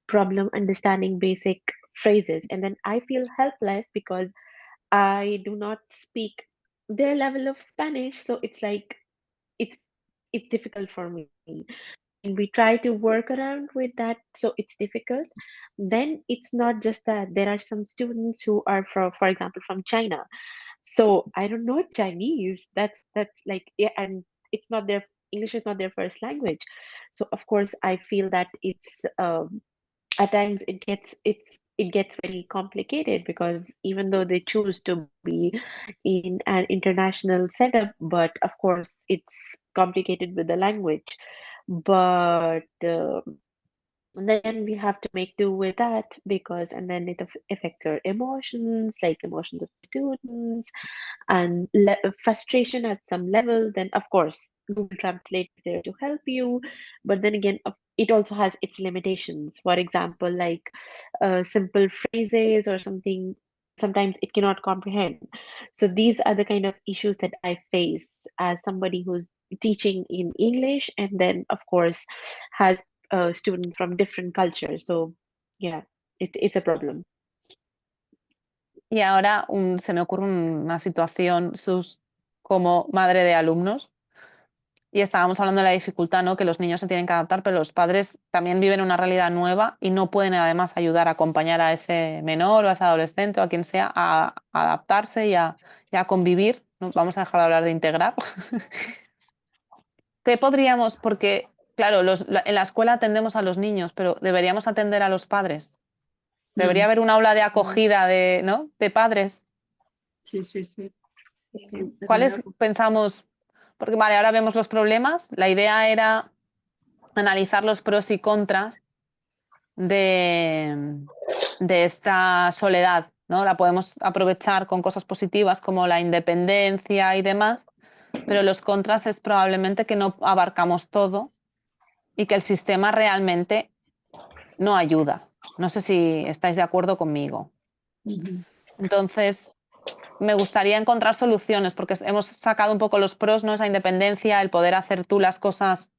problem understanding basic phrases. And then I feel helpless because I do not speak their level of Spanish, so it's like it's it's difficult for me. And we try to work around with that, so it's difficult. Then it's not just that there are some students who are from, for example, from China. So I don't know Chinese. That's like yeah, and it's not their English is not their first language. So of course I feel that it's at times it gets very complicated because even though they choose to be in an international setup, but of course it's complicated with the language. But then we have to make do with that because and then it affects your emotions, like emotions of students and frustration at some level. Then of course Google Translate is there to help you, but then again it also has its limitations. For example, like simple phrases or something, sometimes it cannot comprehend. So these are the kind of issues that I face as somebody who's teaching in English and then of course has students from different cultures. So yeah, it's a problem. Y ahora se me ocurre una situación, Sus, como madre de alumnos, y estábamos hablando de la dificultad, ¿no? Que los niños se tienen que adaptar, pero los padres también viven una realidad nueva y no pueden además ayudar a acompañar a ese menor o a ese adolescente o a quien sea a adaptarse y a convivir. ¿No? Vamos a dejar de hablar de integrar. ¿Qué podríamos? Porque, claro, en la escuela atendemos a los niños, pero deberíamos atender a los padres. Debería haber un aula de acogida ¿no? de padres. Sí, sí, sí. Sí, desde ¿Cuáles luego. pensamos? Porque vale, ahora vemos los problemas. La idea era analizar los pros y contras de esta soledad ¿no? La podemos aprovechar con cosas positivas como la independencia y demás, pero los contras es probablemente que no abarcamos todo y que el sistema realmente no ayuda. No sé si estáis de acuerdo conmigo. Ujú. Entonces, me gustaría encontrar soluciones porque hemos sacado un poco los pros, ¿no? Esa independencia, el poder hacer tú las cosas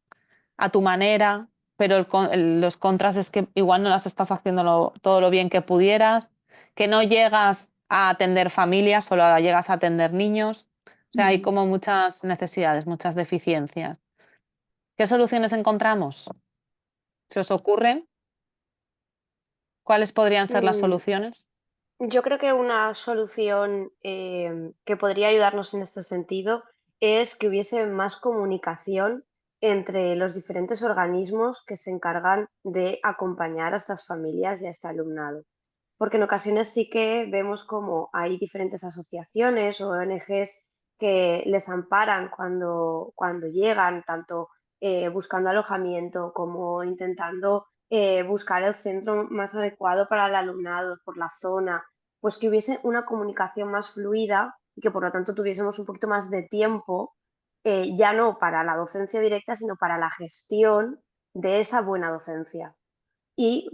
a tu manera, pero los contras es que igual no las estás haciendo todo lo bien que pudieras, que no llegas a atender familias, solo llegas a atender niños. O sea, hay Ujú. como muchas necesidades, muchas deficiencias. ¿Qué soluciones encontramos? ¿Se os ocurren? ¿Cuáles podrían ser las Mm, soluciones? Yo creo que una solución que podría ayudarnos en este sentido es que hubiese más comunicación entre los diferentes organismos que se encargan de acompañar a estas familias y a este alumnado. Porque en ocasiones sí que vemos como hay diferentes asociaciones o ONGs que les amparan cuando llegan, tanto buscando alojamiento como intentando buscar el centro más adecuado para el alumnado por la zona, pues que hubiese una comunicación más fluida y que por lo tanto tuviésemos un poquito más de tiempo, ya no para la docencia directa, sino para la gestión de esa buena docencia y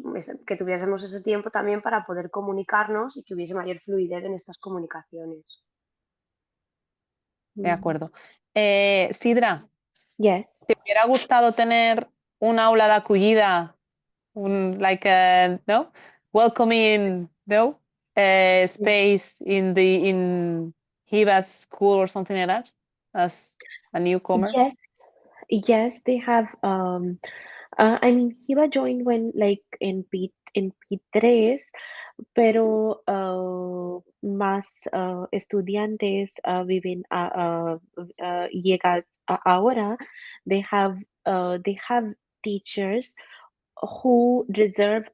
que tuviésemos ese tiempo también para poder comunicarnos y que hubiese mayor fluidez en estas comunicaciones. De acuerdo. Sidra, Yes. ¿te hubiera gustado tener un aula de acogida, like a no welcoming space in Hiba's school or something like that as a newcomer? Yes. Yes, they have I mean Hiba joined when like in P3, pero más estudiantes viven llega ahora. They have teachers who reserve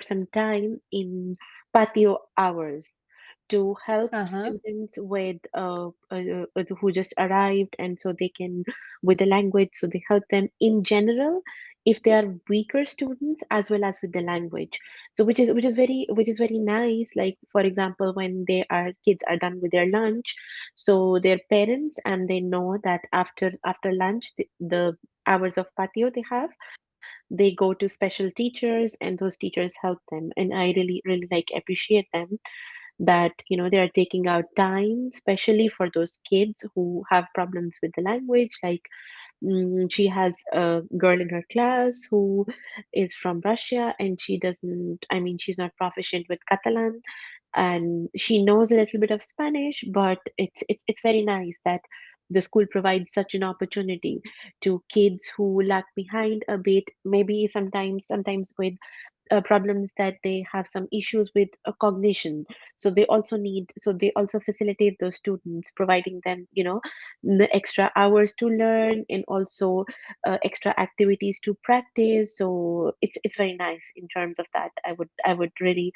some time in patio hours to help Ajá. students who just arrived, and so they can with the language, so they help them in general if they are weaker students as well as with the language. So which is very nice. Like for example, when kids are done with their lunch, so their parents, and they know that after lunch, the hours of patio they have, they go to special teachers, and those teachers help them, and I really really like appreciate them that they are taking out time especially for those kids who have problems with the language. Like she has a girl in her class who is from Russia, and she doesn't I mean she's not proficient with Catalan, and she knows a little bit of Spanish, but it's very nice that the school provides such an opportunity to kids who lag behind a bit, maybe sometimes with problems that they have some issues with cognition. So they also facilitate those students, providing them the extra hours to learn, and also extra activities to practice. So it's very nice in terms of that. I would really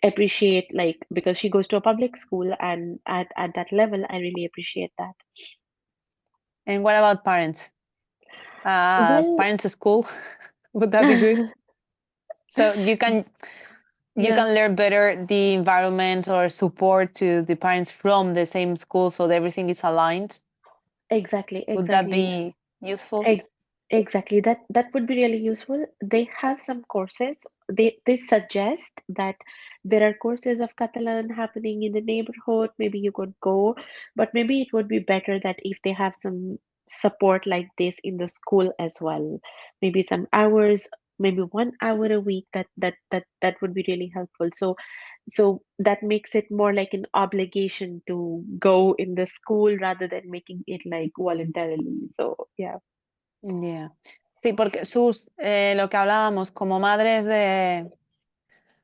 appreciate, like, because she goes to a public school, and at that level I really appreciate that. And what about parents? Well, Parents school, would that be good? So you can yeah, learn better the environment or support to the parents from the same school, so that everything is aligned. exactly, Would that exactly. be useful? Ex- exactly. That would be really useful. They have some courses. They suggest that there are courses of Catalan happening in the neighborhood. Maybe you could go, but maybe it would be better that if they have some support like this in the school as well. Maybe some hours, maybe 1 hour a week. That would be really helpful. So that makes it more like an obligation to go in the school rather than making it like voluntarily. So yeah. Yeah. Sí, porque lo que hablábamos, como madres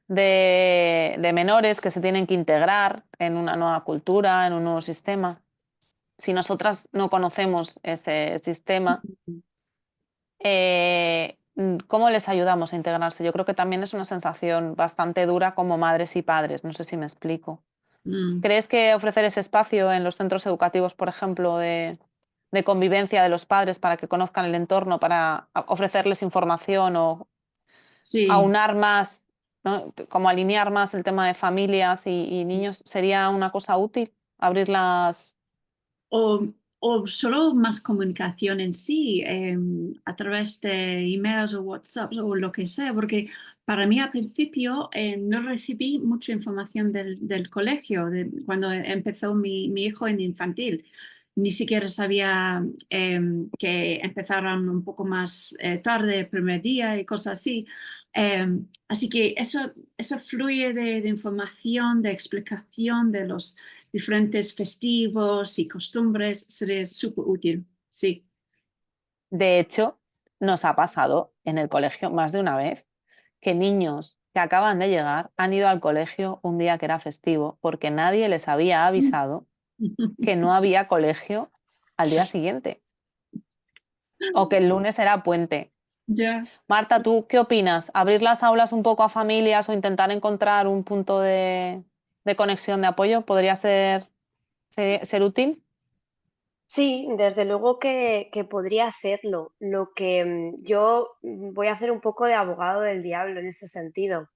de menores que se tienen que integrar en una nueva cultura, en un nuevo sistema, si nosotras no conocemos ese sistema, Mhm. ¿cómo les ayudamos a integrarse? Yo creo que también es una sensación bastante dura como madres y padres, no sé si me explico. Mm. ¿Crees que ofrecer ese espacio en los centros educativos, por ejemplo, de convivencia de los padres para que conozcan el entorno, para ofrecerles información o Sí. aunar más, ¿no? Como alinear más el tema de familias y niños, ¿sería una cosa útil abrir las... O solo más comunicación en sí, a través de emails o WhatsApp o lo que sea, porque para mí al principio no recibí mucha información del colegio, cuando empezó mi hijo en infantil. Ni siquiera sabía que empezaron un poco más tarde el primer día y cosas así. Así que eso fluye de información, de explicación de los diferentes festivos y costumbres, sería súper útil, sí. De hecho, nos ha pasado en el colegio más de una vez que niños que acaban de llegar han ido al colegio un día que era festivo porque nadie les había avisado que no había colegio al día siguiente o que el lunes era puente. Ya. Marta, ¿tú qué opinas? ¿Abrir las aulas un poco a familias o intentar encontrar un punto de conexión, de apoyo, podría ser útil? Sí, desde luego que podría serlo. Lo que yo voy a hacer un poco de abogado del diablo en este sentido.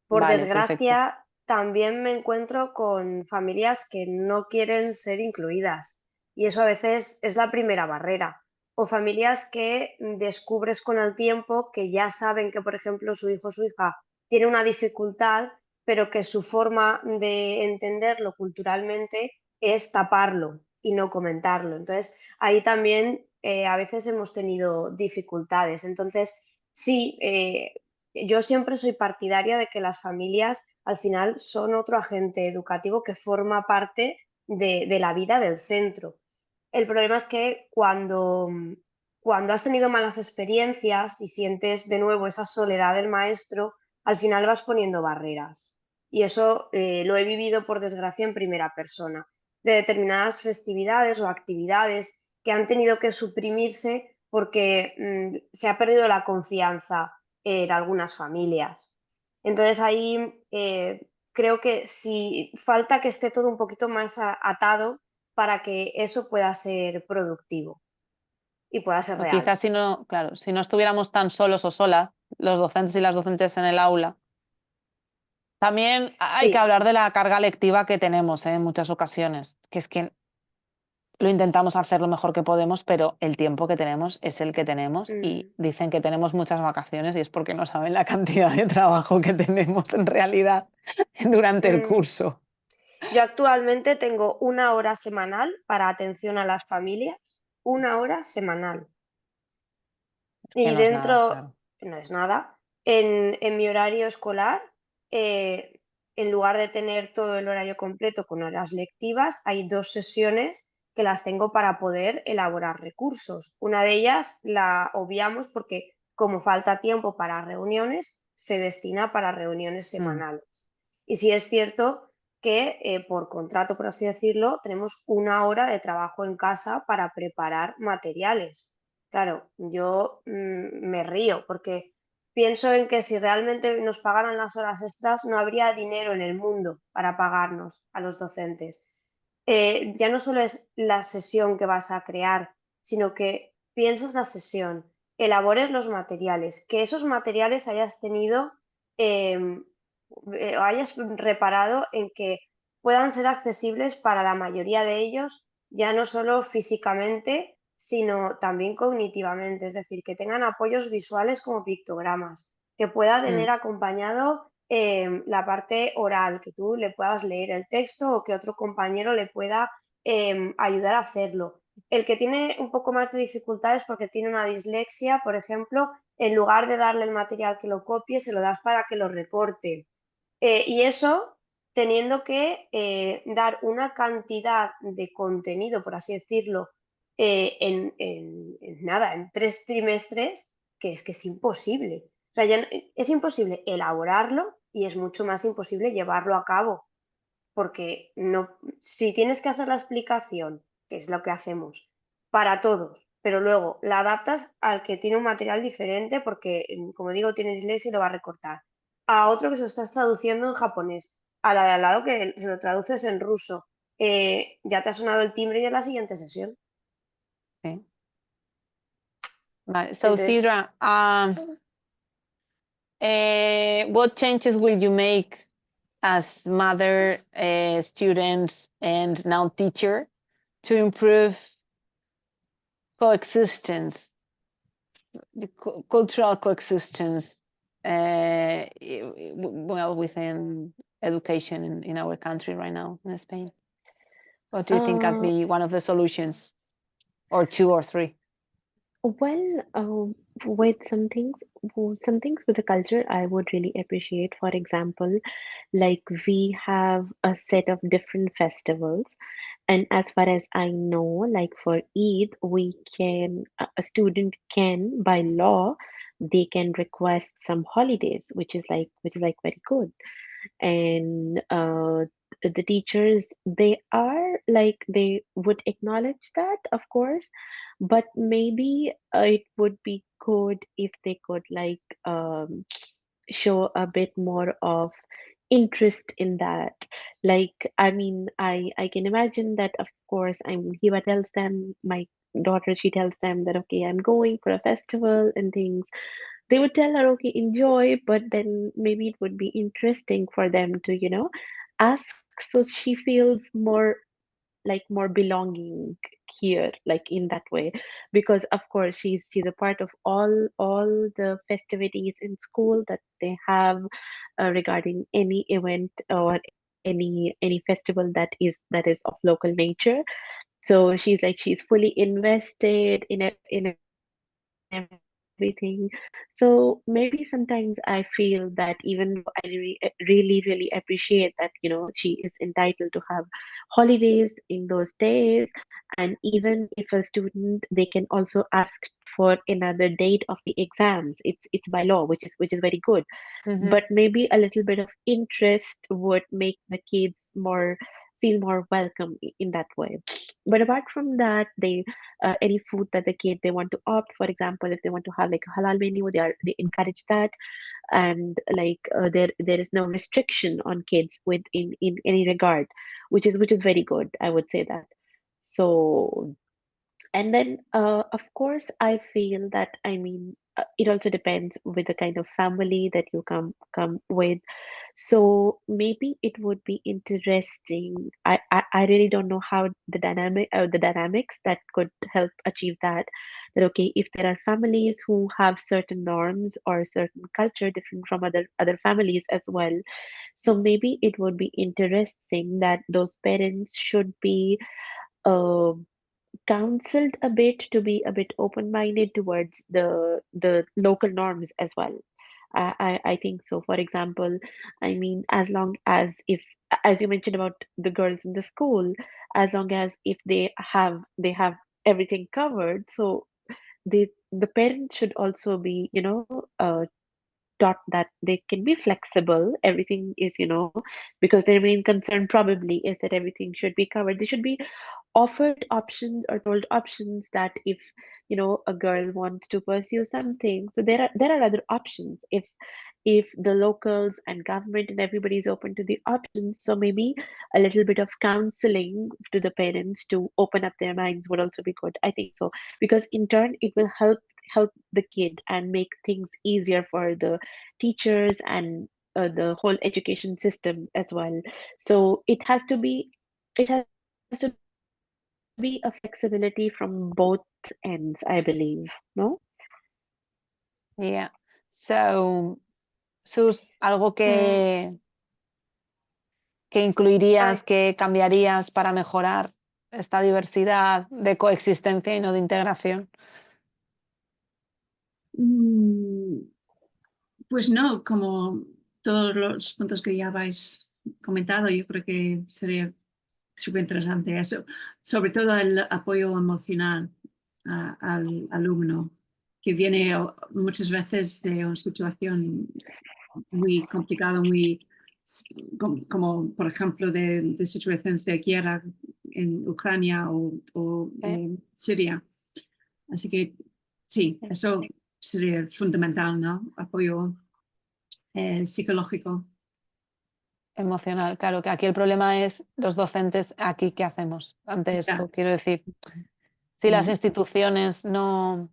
Por Vale, perfecto. desgracia, también me encuentro con familias que no quieren ser incluidas y eso a veces es la primera barrera. O familias que descubres con el tiempo que ya saben que, por ejemplo, su hijo o su hija tiene una dificultad, pero que su forma de entenderlo culturalmente es taparlo y no comentarlo. Entonces, ahí también a veces hemos tenido dificultades. Entonces, sí, yo siempre soy partidaria de que las familias al final son otro agente educativo que forma parte de la vida del centro. El problema es que cuando has tenido malas experiencias y sientes de nuevo esa soledad del maestro, al final vas poniendo barreras. Y eso lo he vivido, por desgracia, en primera persona, de determinadas festividades o actividades que han tenido que suprimirse porque se ha perdido la confianza en algunas familias. Entonces ahí creo que sí falta que esté todo un poquito más atado para que eso pueda ser productivo y pueda ser O real. quizás si no, claro, si no estuviéramos tan solos o solas, los docentes y las docentes en el aula. También hay que Sí, hablar de la carga lectiva que tenemos, en muchas ocasiones, que es que lo intentamos hacer lo mejor que podemos, pero el tiempo que tenemos es el que tenemos y mm, dicen que tenemos muchas vacaciones y es porque no saben la cantidad de trabajo que tenemos en realidad durante el mm. curso. Yo actualmente tengo 1 hora semanal para atención a las familias, 1 hora semanal. Que Y no es nada, dentro, claro. no es nada, en mi horario escolar, eh, en lugar de tener todo el horario completo con horas lectivas, hay 2 sesiones que las tengo para poder elaborar recursos. Una de ellas la obviamos porque como falta tiempo para reuniones, se destina para reuniones Mm. semanales. Y sí es cierto que por contrato, por así decirlo, tenemos 1 hora de trabajo en casa para preparar materiales. Claro, yo me río porque pienso en que si realmente nos pagaran las horas extras, no habría dinero en el mundo para pagarnos a los docentes. Ya no solo es la sesión que vas a crear, sino que piensas la sesión, elabores los materiales, que esos materiales hayas tenido, em, hayas reparado en que puedan ser accesibles para la mayoría de ellos, ya no solo físicamente, sino también cognitivamente, es decir, que tengan apoyos visuales como pictogramas, que pueda tener Mm. acompañado la parte oral, que tú le puedas leer el texto o que otro compañero le pueda ayudar a hacerlo. El que tiene un poco más de dificultades porque tiene una dislexia, por ejemplo, en lugar de darle el material que lo copie, se lo das para que lo recorte. Y eso teniendo que dar una cantidad de contenido, por así decirlo, en nada, en 3 trimestres, que es imposible. O sea, es imposible elaborarlo y es mucho más imposible llevarlo a cabo, porque no, si tienes que hacer la explicación, que es lo que hacemos, para todos, pero luego la adaptas al que tiene un material diferente, porque, como digo, tiene dislexia y lo va a recortar, a otro que se lo estás traduciendo en japonés, a la de al lado que se lo traduces en ruso, ya te ha sonado el timbre y es la siguiente sesión. Sí. Vale. So, Entonces, Sidra, what changes will you make as mother, student, and now teacher to improve coexistence, the cultural coexistence, well, within education in our country right now in Spain? What do you think could be one of the solutions, or two or three? Well, with some things with the culture, I would really appreciate. For example, like we have a set of different festivals, and as far as I know, like for Eid, a student can, by law, they can request some holidays, which is like very good. And the teachers, they are like, they would acknowledge that, of course, but maybe it would be good if they could like show a bit more of interest in that. Like, I mean, I can imagine that, of course, Hiba tells them, my daughter, she tells them that, okay, I'm going for a festival and things. They would tell her, okay, enjoy, but then maybe it would be interesting for them to, ask, so she feels more belonging here, like in that way. Because of course she's a part of all the festivities in school that they have, regarding any event or any festival that is of local nature. So she's fully invested in everything. So maybe sometimes I feel that, even though I really appreciate that, she is entitled to have holidays in those days, and even if a student, they can also ask for another date of the exams. It's by law, which is very good. Mhm. But maybe a little bit of interest would make the kids more feel more welcome in that way. But apart from that, any food that the kid they want to opt, for example, if they want to have like a halal menu, they encourage that. And like, there is no restriction on kids in any regard, which is very good, I would say that. So, and then, of course, I feel that, I mean, it also depends with the kind of family that you come with. So maybe it would be interesting. I really don't know how the dynamics that could help achieve that. That, okay, if there are families who have certain norms or certain culture different from other families as well, so maybe it would be interesting that those parents should be uh, counseled a bit to be a bit open-minded towards the local norms as well. I think so. For example, I mean, as long as, if, as you mentioned about the girls in the school, as long as if they have everything covered, so the parents should also be, taught that they can be flexible. Everything is, because their main concern probably is that everything should be covered. They should be offered options or told options that if, a girl wants to pursue something, so there are other options. If the locals and government and everybody is open to the options, so maybe a little bit of counseling to the parents to open up their minds would also be good, I think so. Because in turn it will help the kid and make things easier for the teachers and the whole education system as well. So it has to be a flexibility from both ends, I believe. No? Yeah. So, Sus, algo que incluirías, Ay, que cambiarías para mejorar esta diversidad de coexistencia y no de integración. Mm, Pues no, como todos los puntos que ya habéis comentado, yo creo que sería súper interesante eso, sobre todo el apoyo emocional al alumno, que viene muchas veces de una situación muy complicada, como por ejemplo de situaciones de guerra en Ucrania o en Siria. Así que sí, eso sería fundamental, ¿no? Apoyo psicológico. Emocional, claro, que aquí el problema es los docentes, aquí qué hacemos ante esto. Ya. Quiero decir, si las instituciones no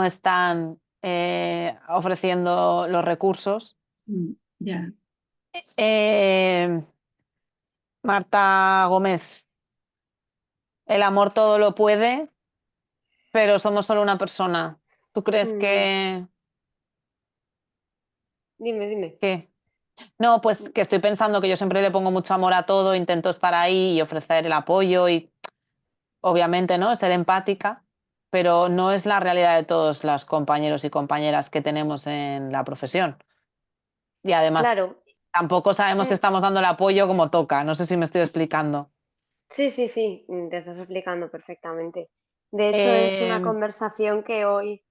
están ofreciendo los recursos, Ya. Marta Gómez, el amor todo lo puede, pero somos solo una persona. ¿Tú crees que... Dime. ¿Qué? No, pues que estoy pensando que yo siempre le pongo mucho amor a todo, intento estar ahí y ofrecer el apoyo y obviamente, ¿no? Ser empática, pero no es la realidad de todos los compañeros y compañeras que tenemos en la profesión. Y además, Claro. tampoco sabemos si estamos dando el apoyo como toca. No sé si me estoy explicando. Sí, te estás explicando perfectamente. De hecho, es una Eh, conversación que hoy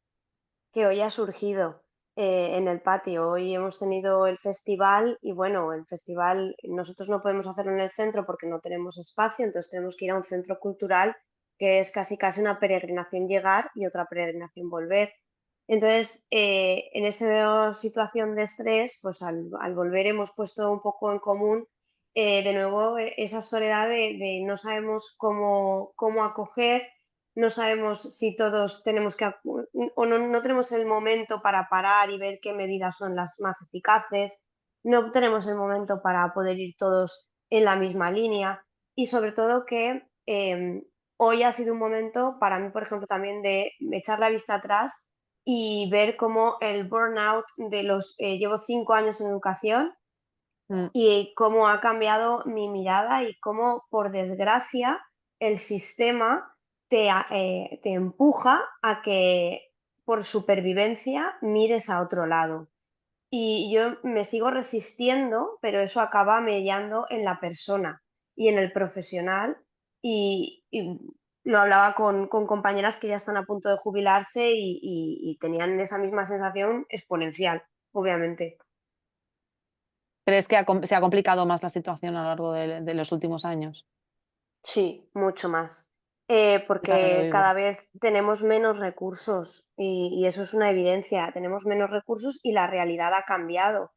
ha surgido en el patio. Hoy hemos tenido el festival y bueno, el festival nosotros no podemos hacerlo en el centro porque no tenemos espacio, entonces tenemos que ir a un centro cultural que es casi una peregrinación llegar y otra peregrinación volver. Entonces, en esa situación de estrés, pues al volver hemos puesto un poco en común de nuevo esa soledad de no sabemos cómo acoger, no sabemos si todos tenemos que o no tenemos el momento para parar y ver qué medidas son las más eficaces, no tenemos el momento para poder ir todos en la misma línea y sobre todo que hoy ha sido un momento para mí, por ejemplo, también de echar la vista atrás y ver cómo el burnout de llevo 5 años en educación mm, y cómo ha cambiado mi mirada y cómo, por desgracia, el sistema te empuja a que por supervivencia mires a otro lado. Y yo me sigo resistiendo, pero eso acaba mellando en la persona y en el profesional. Y lo hablaba con compañeras que ya están a punto de jubilarse y tenían esa misma sensación exponencial, obviamente. ¿Crees que se ha complicado más la situación a lo largo de los últimos años? Sí, mucho más. Yo también lo Porque vivo. cada vez tenemos menos recursos y eso es una evidencia. Tenemos menos recursos y la realidad ha cambiado.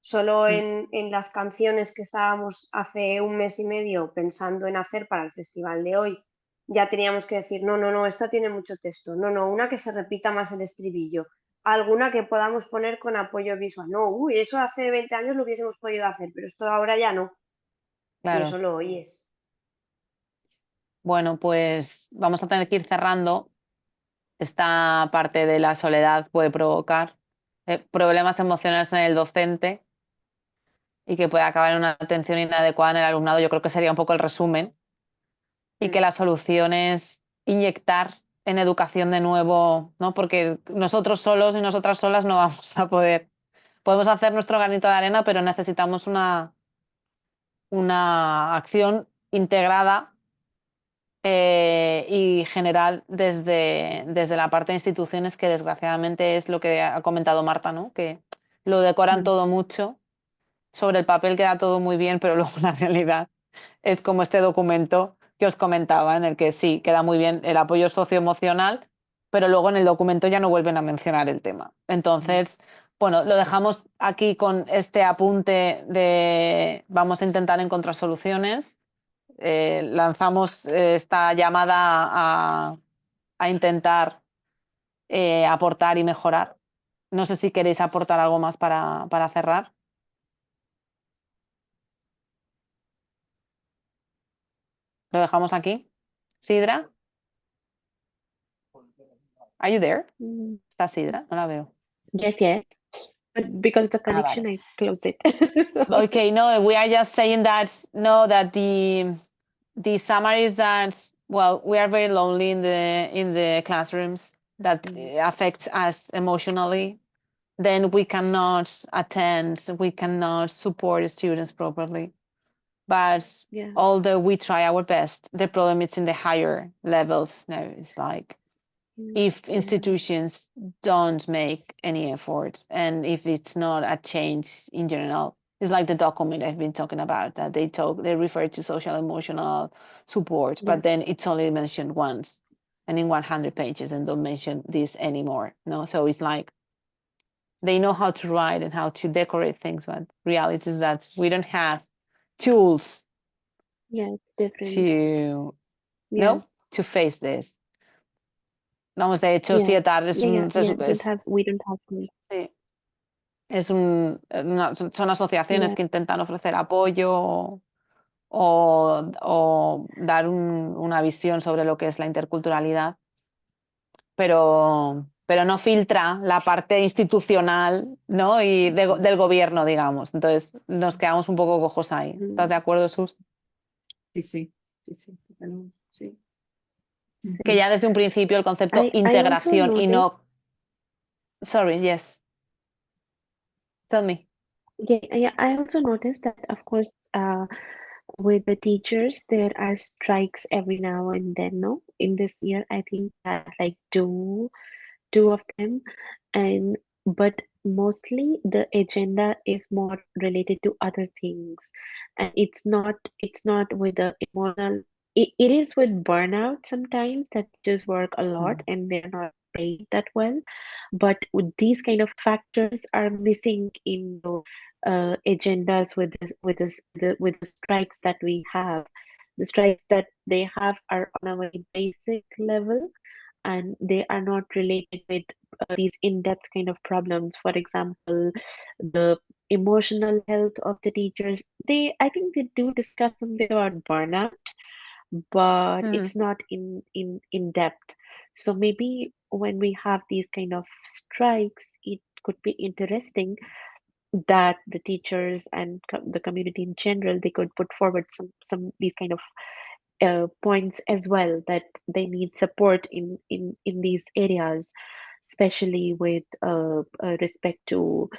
Solo Mm, en las canciones que estábamos hace un mes y medio pensando en hacer para el festival de hoy, ya teníamos que decir, no, esta tiene mucho texto. No, una que se repita más el estribillo. Alguna que podamos poner con apoyo visual. No, uy, eso hace 20 años lo hubiésemos podido hacer, pero esto ahora ya no. Y eso claro. lo oyes. Bueno, pues vamos a tener que ir cerrando. Esta parte de la soledad puede provocar problemas emocionales en el docente y que puede acabar en una atención inadecuada en el alumnado. Yo creo que sería un poco el resumen. Y que la solución es inyectar en educación de nuevo, ¿no? Porque nosotros solos y nosotras solas no vamos a poder. Podemos hacer nuestro granito de arena, pero necesitamos una acción integrada y general desde la parte de instituciones, que desgraciadamente es lo que ha comentado Marta, ¿no? Que lo decoran todo mucho, sobre el papel queda todo muy bien, pero luego la realidad es como este documento que os comentaba, en el que sí, queda muy bien el apoyo socioemocional, pero luego en el documento ya no vuelven a mencionar el tema. Entonces, bueno, lo dejamos aquí con este apunte de vamos a intentar encontrar soluciones. Lanzamos esta llamada a intentar aportar y mejorar. No sé si queréis aportar algo más para cerrar. Lo dejamos aquí. Sidra, are you there? Mm, ¿Está Sidra? No la veo. yes. But because of the Ah, vale. connection, I closed it. So- Okay, no, we are just saying that no, that the summary is that well, we are very lonely in the classrooms. That affects us emotionally. Then we cannot attend, we cannot support students properly. But Yeah. although we try our best, the problem is in the higher levels now. It's like if Yeah. institutions don't make any effort and if it's not a change in general, it's like the document I've been talking about that they refer to social emotional support, Yeah. but then it's only mentioned once and in 100 pages and don't mention this anymore. No, so it's like they know how to write and how to decorate things, but reality is that we don't have tools Yeah, it's different. to Yeah. no to face this. Vamos, de hecho, Yeah. CIETAR We don't have to. sí, son asociaciones Yeah. que intentan ofrecer apoyo o dar una visión sobre lo que es la interculturalidad, pero no filtra la parte institucional, ¿no? Y del gobierno, digamos. Entonces nos quedamos un poco cojos ahí. ¿Estás de acuerdo, Sus? Sí, sí, sí, sí, pero sí. Que ya desde un principio el concepto I also integración y noticed, no... Sorry, yes. Tell me. yeah, I also noticed that, of course, with the teachers, there are strikes every now and then. No, in this year, I think like two of them, and but mostly the agenda is more related to other things, and it's not with the emotional. It is with burnout sometimes that just work a lot and they're not paid that well, but with these kind of factors are missing in the agendas with the strikes that we have. The strikes that they have are on a very basic level, and they are not related with these in-depth kind of problems. For example, the emotional health of the teachers. I think they do discuss something about burnout, but Mhm. it's not in depth. So maybe when we have these kind of strikes, it could be interesting that the teachers and the community in general, they could put forward some these kind of points as well, that they need support in these areas, especially with respect to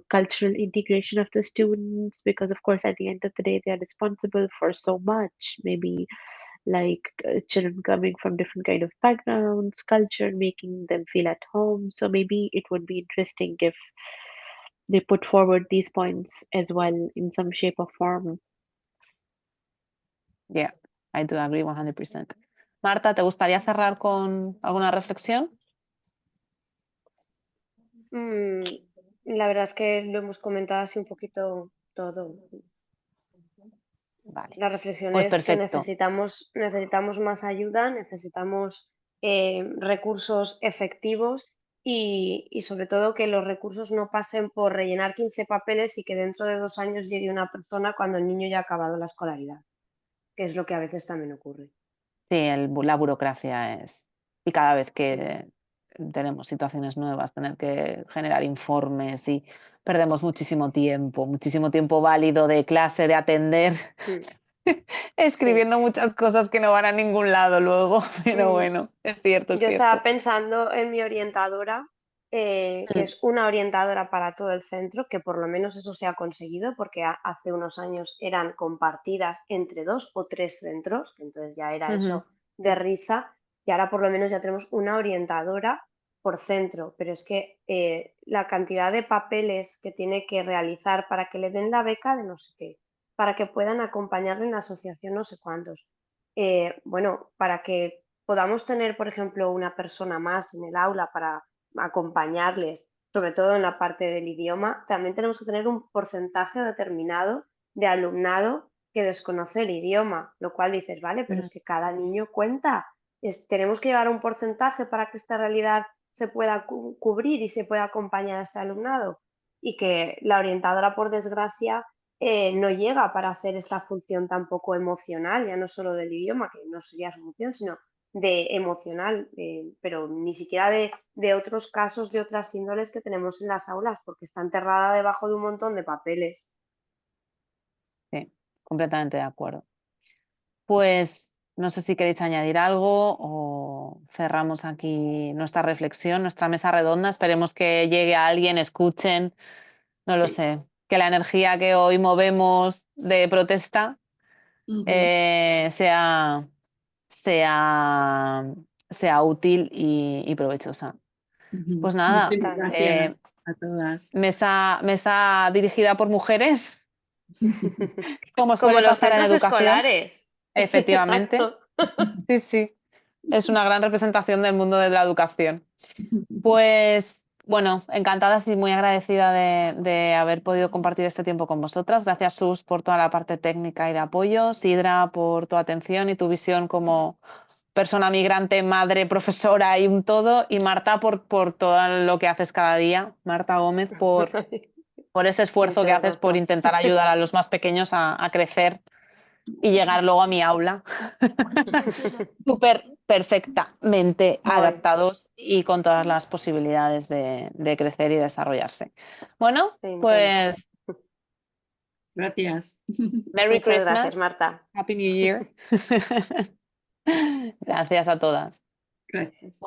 cultural integration of the students, because of course at the end of the day they are responsible for so much, maybe like children coming from different kind of backgrounds, culture, making them feel at home. So maybe it would be interesting if they put forward these points as well in some shape or form. Yeah, I do agree 100%. Marta, ¿te gustaría cerrar con alguna reflexión? La verdad es que lo hemos comentado así un poquito todo. Vale, La reflexión pues es que perfecto. necesitamos más ayuda, necesitamos recursos efectivos y sobre todo que los recursos no pasen por rellenar 15 papeles y que dentro de 2 años llegue una persona cuando el niño ya ha acabado la escolaridad, que es lo que a veces también ocurre. Sí, la burocracia es... Y cada vez que tenemos situaciones nuevas, tener que generar informes y perdemos muchísimo tiempo válido de clase, de atender, Mm. escribiendo muchas cosas que no van a ningún lado luego, pero Mm. bueno, es cierto, es Yo estaba cierto. pensando en mi orientadora, que es una orientadora para todo el centro, que por lo menos eso se ha conseguido, porque hace unos años eran compartidas entre 2 o 3 centros, que entonces ya era eso de risa, y ahora por lo menos ya tenemos una orientadora por centro, pero es que la cantidad de papeles que tiene que realizar para que le den la beca de no sé qué, para que puedan acompañarle en la asociación no sé cuántos, bueno, para que podamos tener, por ejemplo, una persona más en el aula para acompañarles, sobre todo en la parte del idioma, también tenemos que tener un porcentaje determinado de alumnado que desconoce el idioma, lo cual dices, vale, pero es que cada niño cuenta. Tenemos que llevar un porcentaje para que esta realidad se pueda cubrir y se pueda acompañar a este alumnado. Y que la orientadora, por desgracia, no llega para hacer esta función tampoco emocional, ya no solo del idioma, que no sería su función, sino de emocional, pero ni siquiera de otros casos, de otras índoles que tenemos en las aulas, porque está enterrada debajo de un montón de papeles. Sí, completamente de acuerdo. Pues no sé si queréis añadir algo o cerramos aquí nuestra reflexión, nuestra mesa redonda. Esperemos que llegue a alguien, escuchen, no lo sé, que la energía que hoy movemos de protesta sea útil y provechosa. Pues nada, Muchísimas gracias a todas. mesa dirigida por mujeres, como Como suele los pasar en centros educación, escolares. efectivamente. Exacto. Sí, sí, es una gran representación del mundo de la educación. Pues bueno, encantada y muy agradecida de haber podido compartir este tiempo con vosotras. Gracias, Sus, por toda la parte técnica y de apoyo. Sidra, por tu atención y tu visión como persona migrante, madre, profesora y un todo, y Marta por todo lo que haces cada día, Marta Gómez, por ese esfuerzo que Muchas haces por gracias. intentar ayudar a los más pequeños a crecer y llegar luego a mi aula. Súper perfectamente Ay. adaptados y con todas las posibilidades de crecer y desarrollarse. Bueno, Se intenta. pues Gracias. Merry Muchas Christmas, gracias, Marta. Happy New Year. Gracias a todas. Gracias.